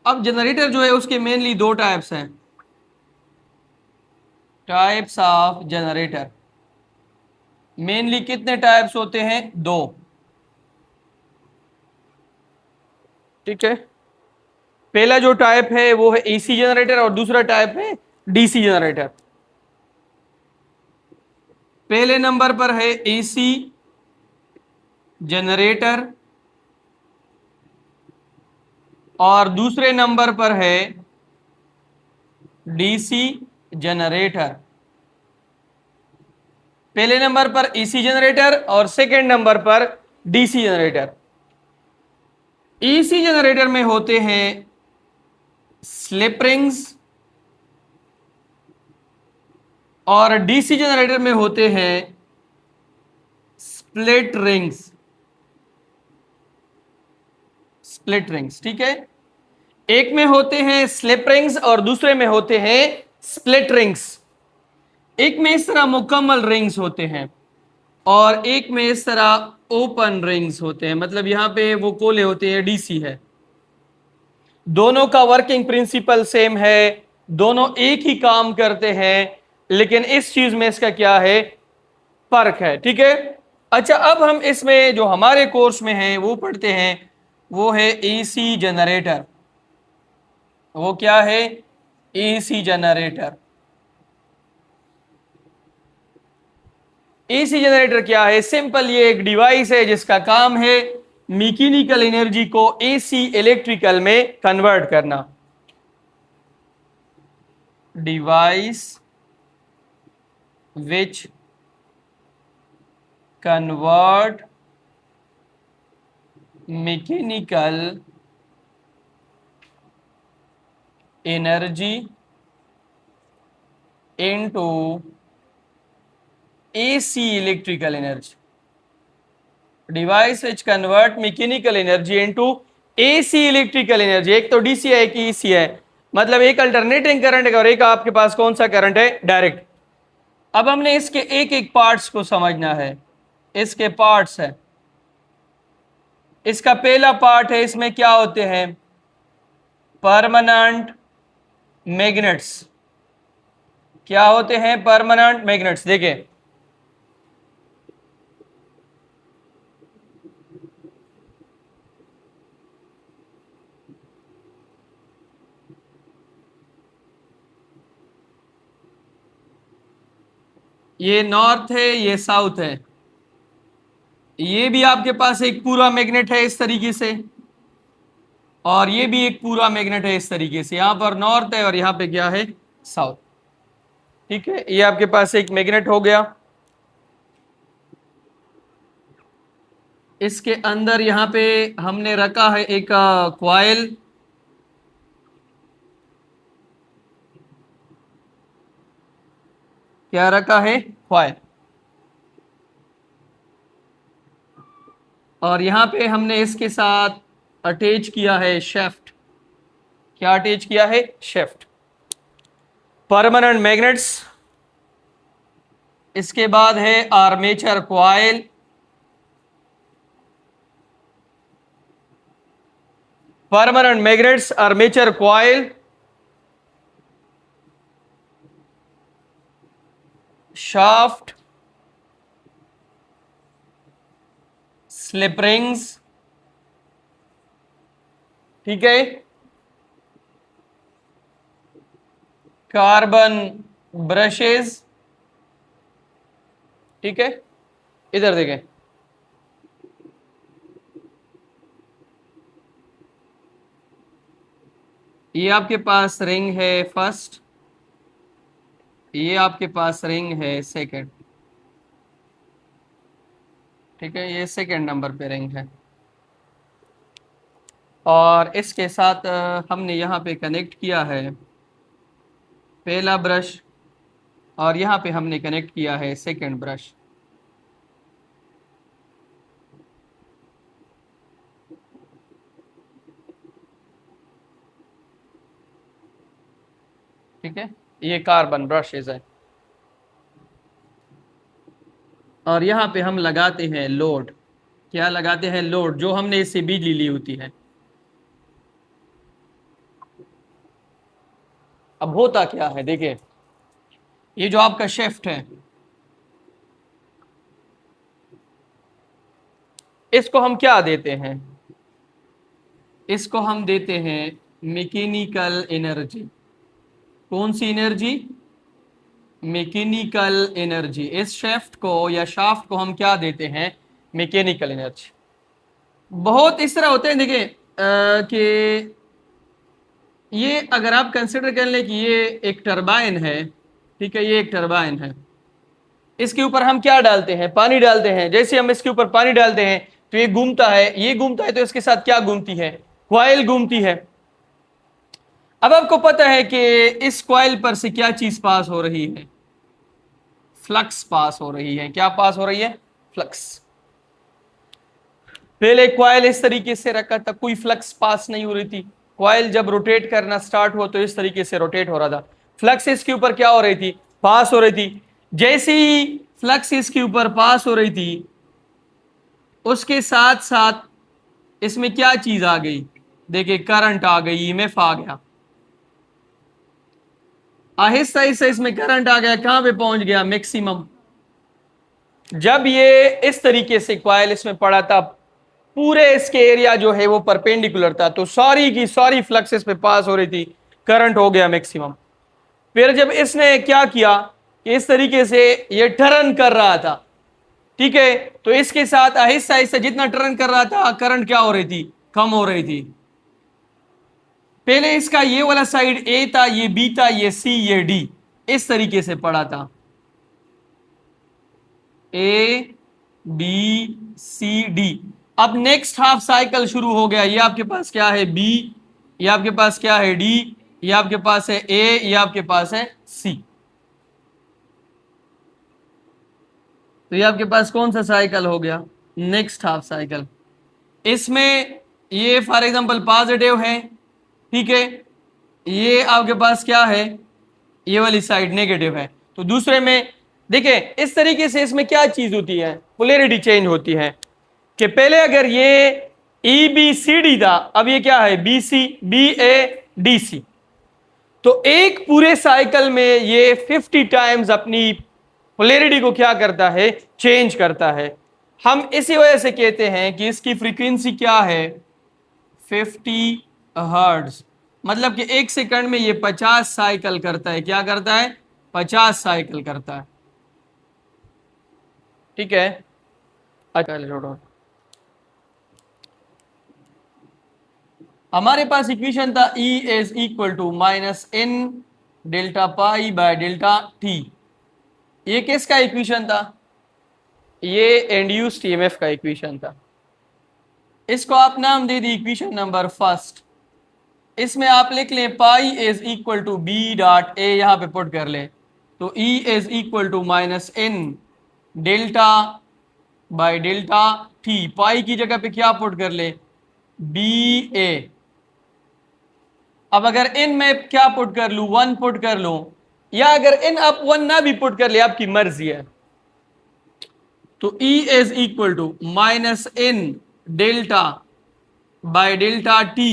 अब जनरेटर जो है उसके मेनली दो टाइप्स हैं। टाइप्स ऑफ जनरेटर मेनली कितने टाइप्स होते हैं? दो। ठीक है, पहला जो टाइप है वो है एसी जनरेटर और दूसरा टाइप है डीसी जनरेटर। पहले नंबर पर है एसी जनरेटर और दूसरे नंबर पर है डीसी जनरेटर। पहले नंबर पर एसी जनरेटर और सेकेंड नंबर पर डीसी जनरेटर। एसी जनरेटर में होते हैं स्लिप रिंग्स और डीसी जनरेटर में होते हैं स्प्लिट रिंग्स। स्प्लिट रिंग्स, ठीक है। एक में होते हैं स्लिप रिंग्स और दूसरे में होते हैं स्प्लिट रिंग्स। एक में इस तरह मुकम्मल रिंग्स होते हैं और एक में इस तरह ओपन रिंग्स होते हैं, मतलब यहां पे वो कोले होते हैं, डीसी है। दोनों का वर्किंग प्रिंसिपल सेम है, दोनों एक ही काम करते हैं, लेकिन इस चीज में इसका क्या है? फर्क है। ठीक है, अच्छा अब हम इसमें जो हमारे कोर्स में है वो पढ़ते हैं, वो है एसी जनरेटर। वो क्या है? AC generator. एसी जनरेटर क्या है? सिंपल, ये एक डिवाइस है जिसका काम है मैकेनिकल एनर्जी को एसी इलेक्ट्रिकल में कन्वर्ट करना। Device which convert mechanical energy into AC electrical energy. Device which convert mechanical energy into AC electrical energy, एक तो डीसी है एक ईसी है, मतलब एक अल्टरनेटिंग करंट है और एक आपके पास कौन सा करंट है, डायरेक्ट। अब हमने इसके एक एक पार्ट्स को समझना है, इसके पार्ट्स है। इसका पहला पार्ट है, इसमें क्या होते हैं, परमानेंट मैग्नेट्स। क्या होते हैं, परमानेंट मैग्नेट्स। देखिए ये नॉर्थ है, ये साउथ है, ये भी आपके पास एक पूरा मैग्नेट है इस तरीके से, और ये भी एक पूरा मैग्नेट है इस तरीके से। यहां पर नॉर्थ है और यहां पे क्या है, साउथ। ठीक है, ये आपके पास एक मैग्नेट हो गया। इसके अंदर यहां पे हमने रखा है एक कॉइल, क्या रखा है, कॉइल। और यहां पे हमने इसके साथ अटैच किया है शेफ्ट। क्या अटैच किया है, शेफ्ट, परमानेंट मैग्नेट्स। इसके बाद है armature coil, permanent magnets, armature coil, shaft, slip rings. ठीक है, कार्बन ब्रशेस। ठीक है, इधर देखें, ये आपके पास रिंग है फर्स्ट, ये आपके पास रिंग है सेकंड। ठीक है, ये सेकंड नंबर पे रिंग है। और इसके साथ हमने यहाँ पे कनेक्ट किया है पहला ब्रश, और यहाँ पे हमने कनेक्ट किया है सेकंड ब्रश। ठीक है, ये कार्बन ब्रशेज है। और यहाँ पे हम लगाते हैं लोड। क्या लगाते हैं, लोड, जो हमने इससे बिजली ली होती है। अब होता क्या है, देखिए ये जो आपका शेफ्ट है, इसको हम क्या देते हैं, इसको हम देते हैं मैकेनिकल एनर्जी। कौन सी एनर्जी, मैकेनिकल एनर्जी। इस शेफ्ट को या शाफ्ट को हम क्या देते हैं, मैकेनिकल एनर्जी। बहुत इस तरह होते हैं, देखिए कि ये अगर आप कंसिडर कर लें कि ये एक टरबाइन है, ठीक है, ये एक टरबाइन है, इसके ऊपर हम क्या डालते हैं, पानी डालते हैं। जैसे हम इसके ऊपर पानी डालते हैं तो ये घूमता है, ये घूमता है, तो इसके साथ क्या घूमती है, कॉइल घूमती है। अब आपको पता है कि इस कॉइल पर से क्या चीज पास हो रही है, फ्लक्स पास हो रही है। क्या पास हो रही है, फ्लक्स। पहले कॉइल इस तरीके से रखा था, कोई फ्लक्स पास नहीं हो रही थी। कॉइल जब रोटेट करना स्टार्ट हुआ तो इस तरीके से रोटेट हो रहा था, फ्लक्स इसके ऊपर क्या हो रही थी, पास हो रही थी। जैसे ही फ्लक्स इसके ऊपर पास हो रही थी, उसके साथ साथ इसमें क्या चीज आ गई, देखिए करंट आ गई, ईएमएफ आ गया। आहिस्ता आहिस्ता इसमें करंट आ गया, कहां पे पहुंच गया, मैक्सिमम। जब ये इस तरीके से कॉइल इसमें पड़ा था, पूरे इसके एरिया जो है वो परपेंडिकुलर था, तो सारी की सारी फ्लक्स इस पे पास हो रही थी, करंट हो गया मैक्सिमम। फिर जब इसने क्या किया कि इस तरीके से ये टर्न कर रहा था, ठीक है, तो इसके साथ आहिस्ता आहिस्ता जितना टर्न कर रहा था, करंट क्या हो रही थी, कम हो रही थी। पहले इसका ये वाला साइड ए था, ये बी था, ये सी, ये डी, इस तरीके से पड़ा था, ए बी सी डी। अब नेक्स्ट हाफ साइकिल शुरू हो गया, ये आपके पास क्या है, बी, ये आपके पास क्या है, डी, ये आपके पास है ए, ये आपके पास है सी। तो ये आपके पास कौन सा साइकिल हो गया, नेक्स्ट हाफ साइकिल। इसमें ये फॉर एग्जांपल पॉजिटिव है, ठीक है, ये आपके पास क्या है, ये वाली साइड नेगेटिव है। तो दूसरे में देखिए इस तरीके से इसमें क्या चीज होती है, पोलैरिटी चेंज होती है कि पहले अगर ये ई बी सी डी था, अब ये क्या है, B C B A D C. तो एक पूरे साइकिल में ये 50 टाइम्स अपनी पोलैरिटी को क्या करता है, चेंज करता है। हम इसी वजह से कहते हैं कि इसकी फ्रीक्वेंसी क्या है, 50 हर्ट्ज। मतलब कि एक सेकंड में ये 50 साइकिल करता है, क्या करता है, 50 साइकिल करता है, ठीक है। अच्छा छोड़ो, हमारे पास इक्वेशन था E is equal to minus n delta pi by delta T. ये किसका इक्वेशन था, ये इंड्यूस्ड ईएमएफ का इक्वेशन था। इसको आप नाम दे दी इक्वेशन नंबर फर्स्ट। इसमें आप लिख लें phi is equal to B dot A, यहां पे पुट कर लें तो E is equal to minus n delta by delta T. Phi की जगह पे क्या पुट कर ले, बी ए। अब अगर इन में क्या पुट कर लूं, 1 पुट कर लूं, या अगर इन आप 1 ना भी पुट कर ले, आपकी मर्जी है। तो E is equal to minus n delta by delta t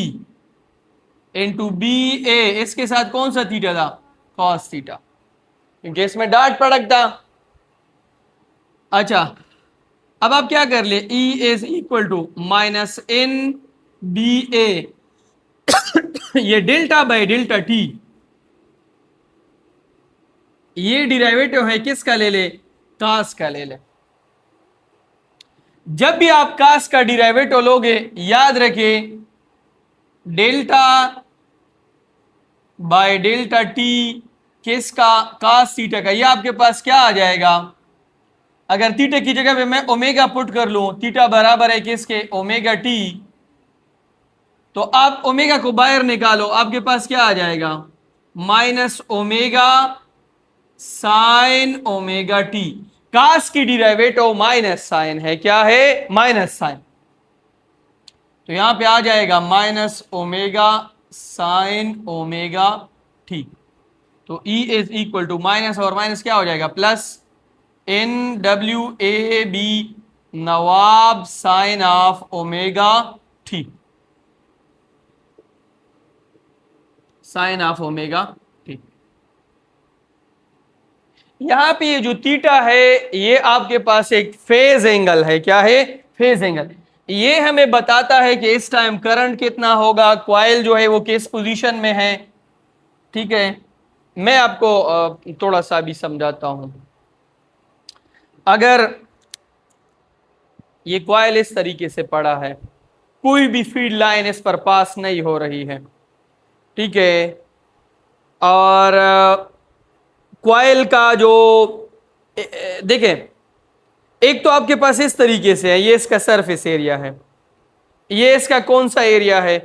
into B A. इसके साथ कौन सा थीटा था, कॉस थीटा, क्योंकि इसमें डॉट प्रोडक्ट था। अच्छा अब आप क्या कर ले, E is equal to minus n B A, ये डेल्टा बाय डेल्टा टी, ये डिराइवेटिव है किसका, ले ले, कास का ले ले। जब भी आप कास का डिराइवेटिव लोगे, याद रखिए डेल्टा बाय डेल्टा टी किसका, कास थीटा का। ये आपके पास क्या आ जाएगा, अगर थीटा की जगह पे मैं ओमेगा पुट कर लूं, थीटा बराबर है किसके, ओमेगा टी, तो आप ओमेगा को बाहर निकालो, आपके पास क्या आ जाएगा, minus omega sine omega t. Cos की डिराइवेटिव माइनस साइन है, क्या है, माइनस साइन। तो यहां पे आ जाएगा minus omega sine omega T. तो E is equal to minus और माइनस क्या हो जाएगा, plus N W A B नवाब sine of omega T, sine of omega T. यहां पे ये जो थीटा है, ये आपके पास एक फेज एंगल है, क्या है, फेज एंगल। ये हमें बताता है कि इस टाइम करंट कितना होगा, कॉइल जो है वो किस पोजीशन में है, ठीक है। मैं आपको थोड़ा सा भी समझाता हूं। अगर ये कॉइल इस तरीके से पड़ा है, कोई भी फील्ड लाइन इस पर पास नहीं हो रही है, ठीक है, और कॉइल का जो देखें, एक तो आपके पास इस तरीके से है, ये इसका सरफेस एरिया है, ये इसका कौन सा एरिया है,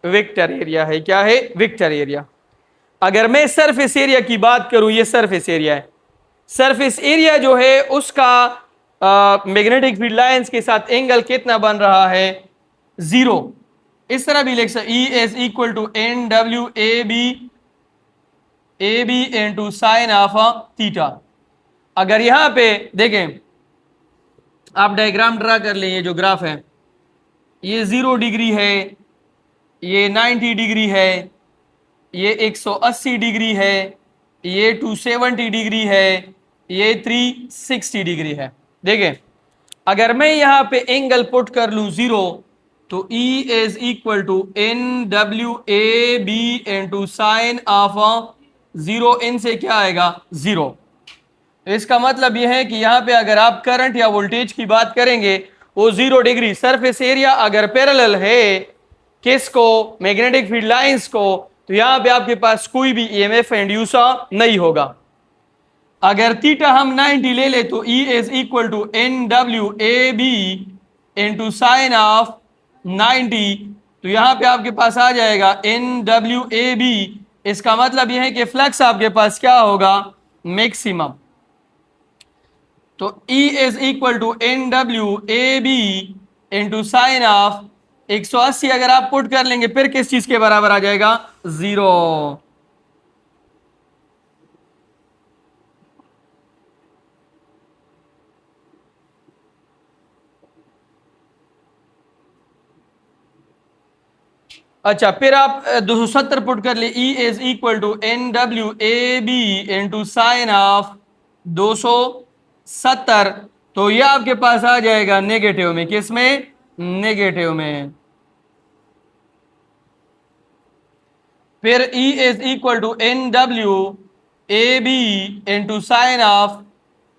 वेक्टर एरिया है, क्या है, वेक्टर एरिया। अगर मैं सरफेस एरिया की बात करूं, ये सरफेस एरिया है, सरफेस एरिया जो है उसका मैग्नेटिक फील्ड लाइंस के साथ एंगल कितना बन रहा है, 0। इस तरह भी लिख सकते, E is equal to N W A B into sine of theta. अगर यहां पे देखें, आप डायग्राम ड्रा कर लें, ये जो ग्राफ है, ये 0 डिग्री है, ये 90 डिग्री है, ये 180 डिग्री है, ये 270 डिग्री है, ये 360 डिग्री है। देखें अगर मैं यहां पे एंगल पुट कर लूं 0, तो E is equal to N W A B into sine of 0, इन से क्या आएगा, 0। इसका मतलब यह है कि यहां पे अगर आप करंट या वोल्टेज की बात करेंगे, वो 0 डिग्री। सरफेस एरिया अगर पैरेलल है किसको, मैग्नेटिक फील्ड लाइंस को, तो यहां पे आपके पास कोई भी ईएमएफ इंड्यूस नहीं होगा। अगर थीटा हम 90 ले ले, तो E is equal to N W A B into sine of 90, तो यहां पे आपके पास आ जाएगा एन डब्ल्यू ए बी। इसका मतलब यह है कि फ्लक्स आपके पास क्या होगा, मैक्सिमम। तो E is equal to N W A B into sine of 180 अगर आप पुट कर लेंगे फिर किस चीज के बराबर आ जाएगा? 0। अच्छा, फिर आप 270 पुट कर ले। E is equal to NWAB into sine of 270। तो यह आपके पास आ जाएगा नेगेटिव में। किस में? नेगेटिव में। फिर E is equal to NWAB into sine of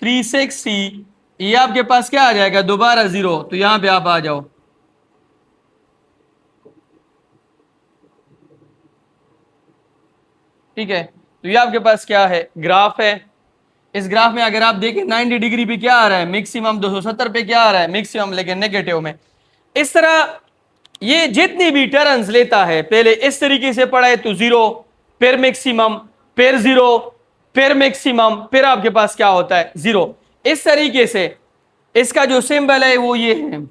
360। ये आपके पास क्या आ जाएगा? दोबारा 0। तो यहां पे आप आ जाओ। ठीक है, तो ये आपके पास क्या है? ग्राफ है। इस ग्राफ में अगर आप देखें 90 डिग्री पे क्या आ रहा है? मैक्सिमम 270 पे क्या आ रहा है? मैक्सिमम, लेकिन नेगेटिव में। इस तरह ये जितनी भी टर्न्स लेता है, पहले इस तरीके से पढ़ा है तो 0, फिर मैक्सिमम, फिर 0, फिर मैक्सिमम, फिर आपके पास क्या होता है? 0। इस तरीके से इसका जो सिंबल है वो ये है,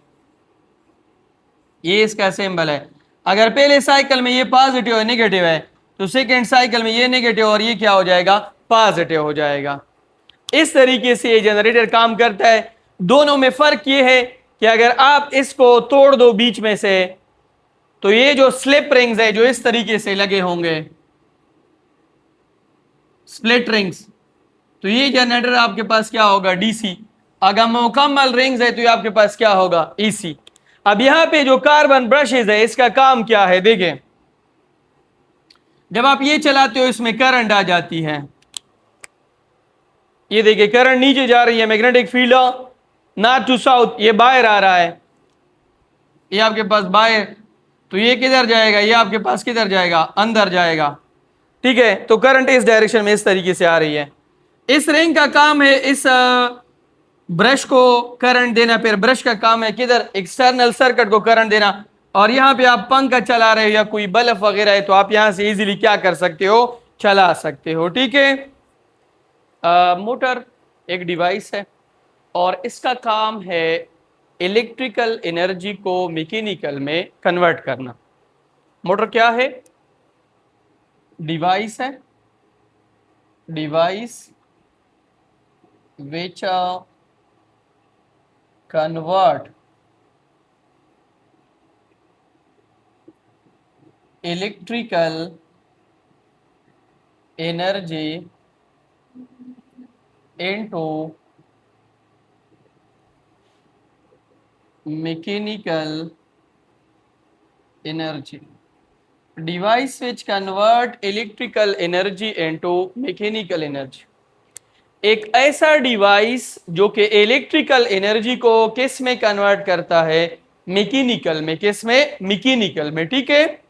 ये इसका सिंबल है। अगर पहले साइकिल में ये पॉजिटिव है, नेगेटिव है, तो सेकेंड साइकिल में ये नेगेटिव और ये क्या हो जाएगा? पॉजिटिव हो जाएगा। इस तरीके से ये जनरेटर काम करता है। दोनों में फर्क ये है कि अगर आप इसको तोड़ दो बीच में से, तो ये जो स्लिप रिंग्स है जो इस तरीके से लगे होंगे, स्प्लिट रिंग्स, तो ये जनरेटर आपके पास क्या होगा? डीसी। अगर मुकम्मल रिंग्स है तो ये आपके पास क्या होगा? एसी। अब यहां पे जो कार्बन ब्रशेज है इसका काम क्या है? देखें, जब आप ये चलाते हो इसमें करंट आ जाती है। ये देखिए करंट नीचे जा रही है, magnetic field north to south, ये बाहर आ रहा है, ये आपके पास बाहर। तो ये किधर जाएगा? ये आपके पास किधर जाएगा? अंदर जाएगा। ठीक है, तो करंट इस डायरेक्शन में इस तरीके से आ रही है। इस रिंग का काम है इस ब्रश को करंट देना, फिर ब्रश का काम है किधर? एक्सटर्नल सर्किट को करंट देना। और यहां पे आप पंखा चला रहे हो या कोई बल्ब वगैरह है तो आप यहां से इजीली क्या कर सकते हो? चला सकते हो। ठीक है, मोटर एक डिवाइस है और इसका काम है इलेक्ट्रिकल एनर्जी को मैकेनिकल में कन्वर्ट करना। मोटर क्या है? डिवाइस है, device which convert electrical energy into mechanical energy. Device which convert electrical energy into mechanical energy. एक ऐसा डिवाइस जो कि इलेक्ट्रिकल एनर्जी को किस में कन्वर्ट करता है? मैकेनिकल में। किस में? मैकेनिकल में। ठीक है,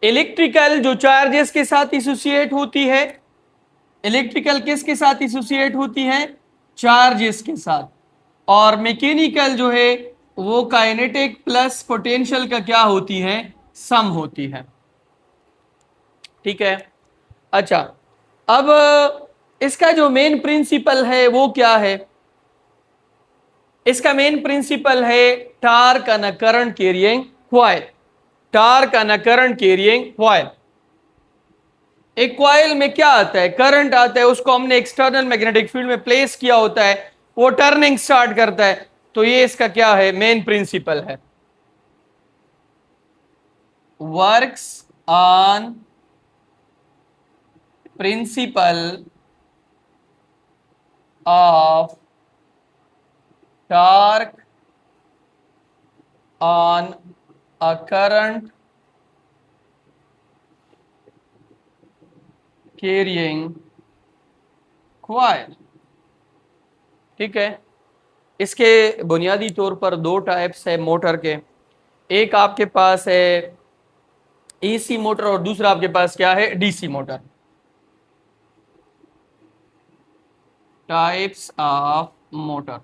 इलेक्ट्रिकल जो चार्जेस के साथ एसोसिएट होती है, इलेक्ट्रिकल किसके साथ एसोसिएट होती है? चार्जेस के साथ। और मैकेनिकल जो है वो काइनेटिक प्लस पोटेंशियल का क्या होती है? सम होती है। ठीक है, अच्छा, अब इसका जो मेन प्रिंसिपल है वो क्या है? इसका मेन प्रिंसिपल है torque and current carrying coil. Torque and current carrying coil. एक कॉइल में क्या आता है? करंट आता है, उसको हमने एक्सटर्नल मैग्नेटिक फील्ड में प्लेस किया होता है, वो टर्निंग स्टार्ट करता है। तो ये इसका क्या है? मेन प्रिंसिपल है। Works on principle of torque on a current carrying coil। ठीक है, इसके बुनियादी तौर पर दो टाइप्स है मोटर के। एक आपके पास है एसी मोटर और दूसरा आपके पास क्या है? DC motor. Types of motor.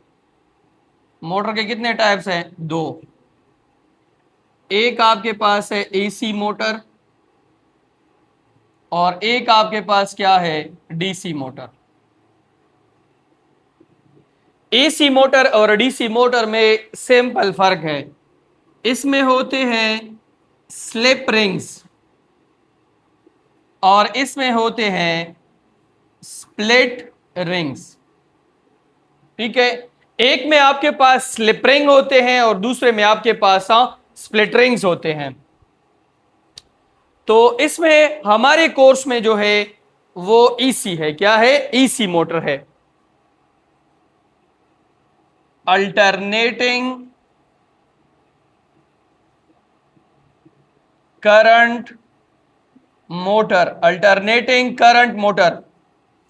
Motor के कितने टाइप्स हैं? दो। एक आपके पास है एसी मोटर और एक आपके पास क्या है? DC motor. एसी मोटर और डीसी मोटर में सिंपल फर्क है। इसमें होते हैं स्लिप रिंग्स और इसमें होते हैं स्प्लिट रिंग्स। ठीक है, एक में आपके पास स्लिप रिंग होते हैं और दूसरे में आपके पास स्प्लिट रिंग्स होते हैं। तो इसमें हमारे कोर्स में जो है वो ईसी है। क्या है? ईसी मोटर है, alternating current motor, alternating current motor,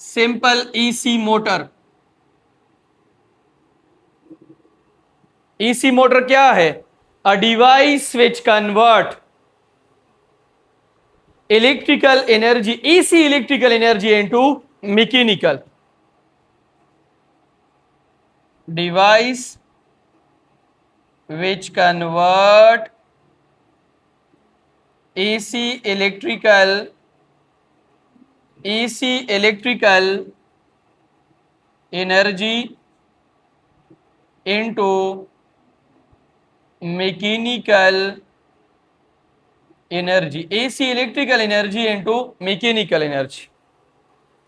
simple EC motor. EC motor क्या है? A device which convert electrical energy, AC electrical energy into mechanical device which convert AC electrical energy into mechanical energy, AC electrical energy into mechanical energy.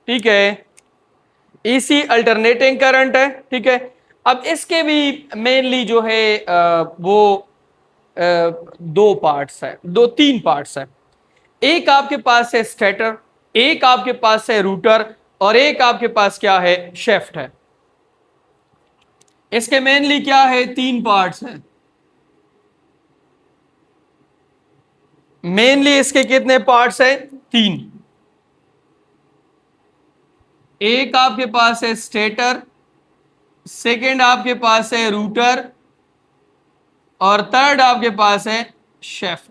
ठीक है, एसी अल्टरनेटिंग करंट है। ठीक है, अब इसके भी मेनली जो है वो दो पार्ट्स है, दो तीन पार्ट्स है। एक आपके पास है स्टेटर, एक आपके पास है रूटर और एक आपके पास क्या है? शेफ्ट है। इसके मेनली क्या है? तीन पार्ट्स हैं। मेनली इसके कितने पार्ट्स हैं? तीन। एक आपके पास है स्टेटर, सेकंड आपके पास है रूटर और थर्ड आपके पास है shaft.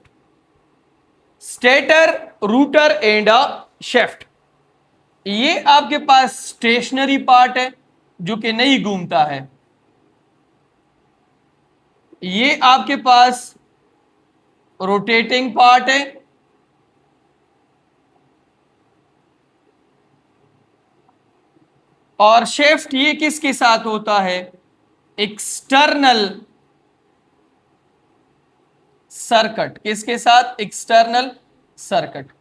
Stator, rotor and shaft, ये आपके पास स्टेशनरी पार्ट है जो कि नहीं घूमता है। ये आपके पास रोटेटिंग पार्ट है और शेफ्ट ये किसके साथ होता है? External circuit. किसके साथ? External circuit.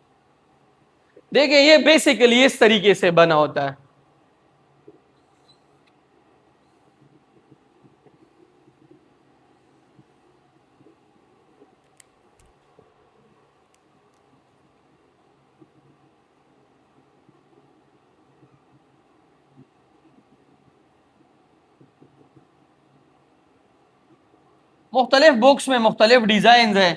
देखिए ये बेसिकली इस तरीके से बना होता है। मुख्तलिफ बुक्स में मुख्तलिफ डिजाइन हैं।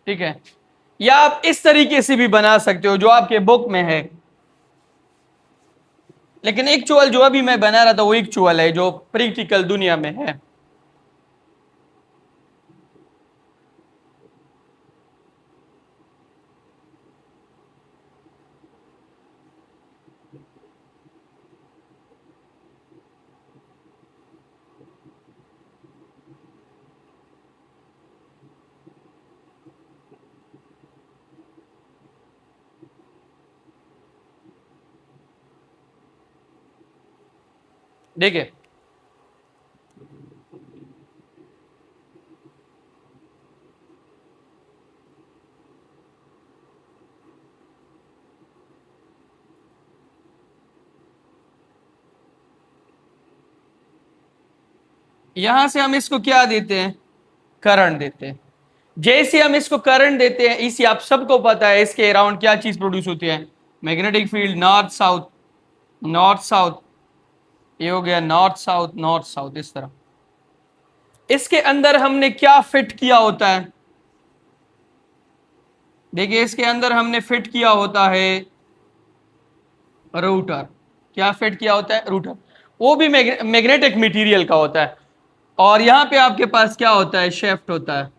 ठीक है, या आप इस तरीके से भी बना सकते हो जो आपके बुक में है, लेकिन एक्चुअल जो अभी मैं बना रहा था वो एक्चुअल है जो प्रैक्टिकल दुनिया में है। देखिए यहां से हम इसको क्या देते हैं? करंट देते हैं। जैसे हम इसको करंट देते हैं, इसी आप सबको पता है इसके अराउंड क्या चीज प्रोड्यूस होती है? Magnetic field, north south, north south, ये हो गया नॉर्थ साउथ, नॉर्थ साउथ, इस तरह। इसके अंदर हमने क्या फिट किया होता है? देखिए इसके अंदर हमने फिट किया होता है रूटर। क्या फिट किया होता है? रूटर। वो भी मैग्नेटिक मटेरियल का होता है। और यहां पे आपके पास क्या होता है? शेफ्ट होता है।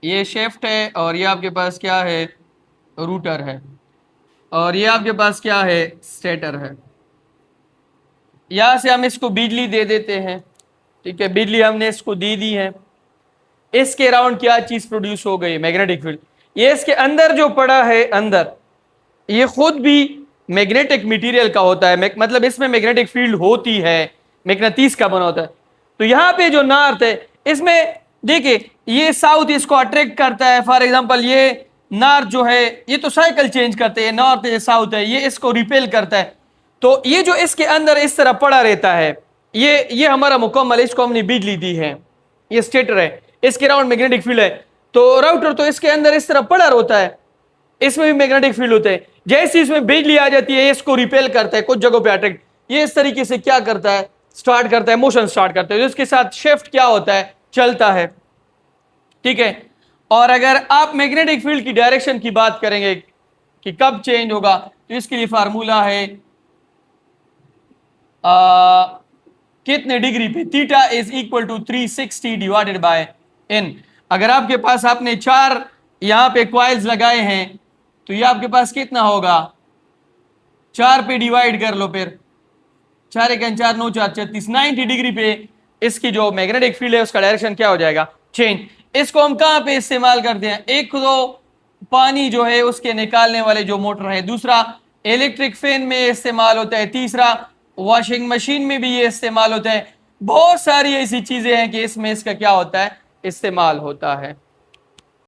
ये शेफ्ट है और ये आपके पास क्या है? रूटर है। और ये आपके पास क्या है? स्टेटर है। यहां से हम इसको बिजली दे देते हैं। ठीक है, बिजली हमने इसको दे दी है। इसके अराउंड क्या चीज प्रोड्यूस हो गई? Magnetic field. ये इसके अंदर जो पड़ा है अंदर, ये खुद भी मैग्नेटिक मटेरियल का होता है, मतलब इसमें मैग्नेटिक फील्ड होती है, मैग्नेटिस का बना होता है। तो यहाँ पे जो नॉर्थ है इसमें देखिए ये साउथ इसको अट्रैक्ट करता है। फॉर एग्जांपल ये नॉर्थ जो है ये तो साइकिल चेंज करते हैं, नॉर्थ है साउथ है, ये इसको रिपेल करता है। तो ये जो इसके अंदर इस तरह पड़ा रहता है, ये हमारा मुकम्मल, इसको हमने बिजली दी है, ये स्टेटर है, इसके राउंड मैग्नेटिक फील्ड है। तो राउटर तो इसके अंदर इस तरह पड़ा होता है, इसमें भी मैग्नेटिक फील्ड होते हैं। जैसे इसमें बिजली आ जाती है इसको रिपेल करता है, कुछ जगहों पे अट्रैक्ट, ये इस तरीके से क्या करता है, स्टार्ट करता है, मोशन स्टार्ट करता है। तो इसके साथ शिफ्ट क्या होता है, चलता है, ठीक है। और अगर आप मैग्नेटिक फील्ड की डायरेक्शन की बात करेंगे कि कब चेंज होगा, तो इसके लिए फार्मूला है कितने डिग्री पे, theta is equal to 360 divided by n। अगर आपके पास आपने 4 यहां पे क्वाइल्स लगाए हैं तो ये आपके पास कितना होगा, 4 पे डिवाइड कर लो, फिर 4 1 4 9 4 36, 90 डिग्री पे इसकी जो मैग्नेटिक फील्ड है उसका डायरेक्शन क्या हो जाएगा, चेंज। इसको हम कहां पे इस्तेमाल करते हैं, एक तो पानी जो है उसके निकालने वाले जो मोटर है, दूसरा इलेक्ट्रिक फैन में इस्तेमाल होता है, तीसरा वॉशिंग मशीन में भी ये इस्तेमाल होता है। बहुत सारी ऐसी चीजें हैं कि इसमें इसका क्या होता है, इस्तेमाल होता है।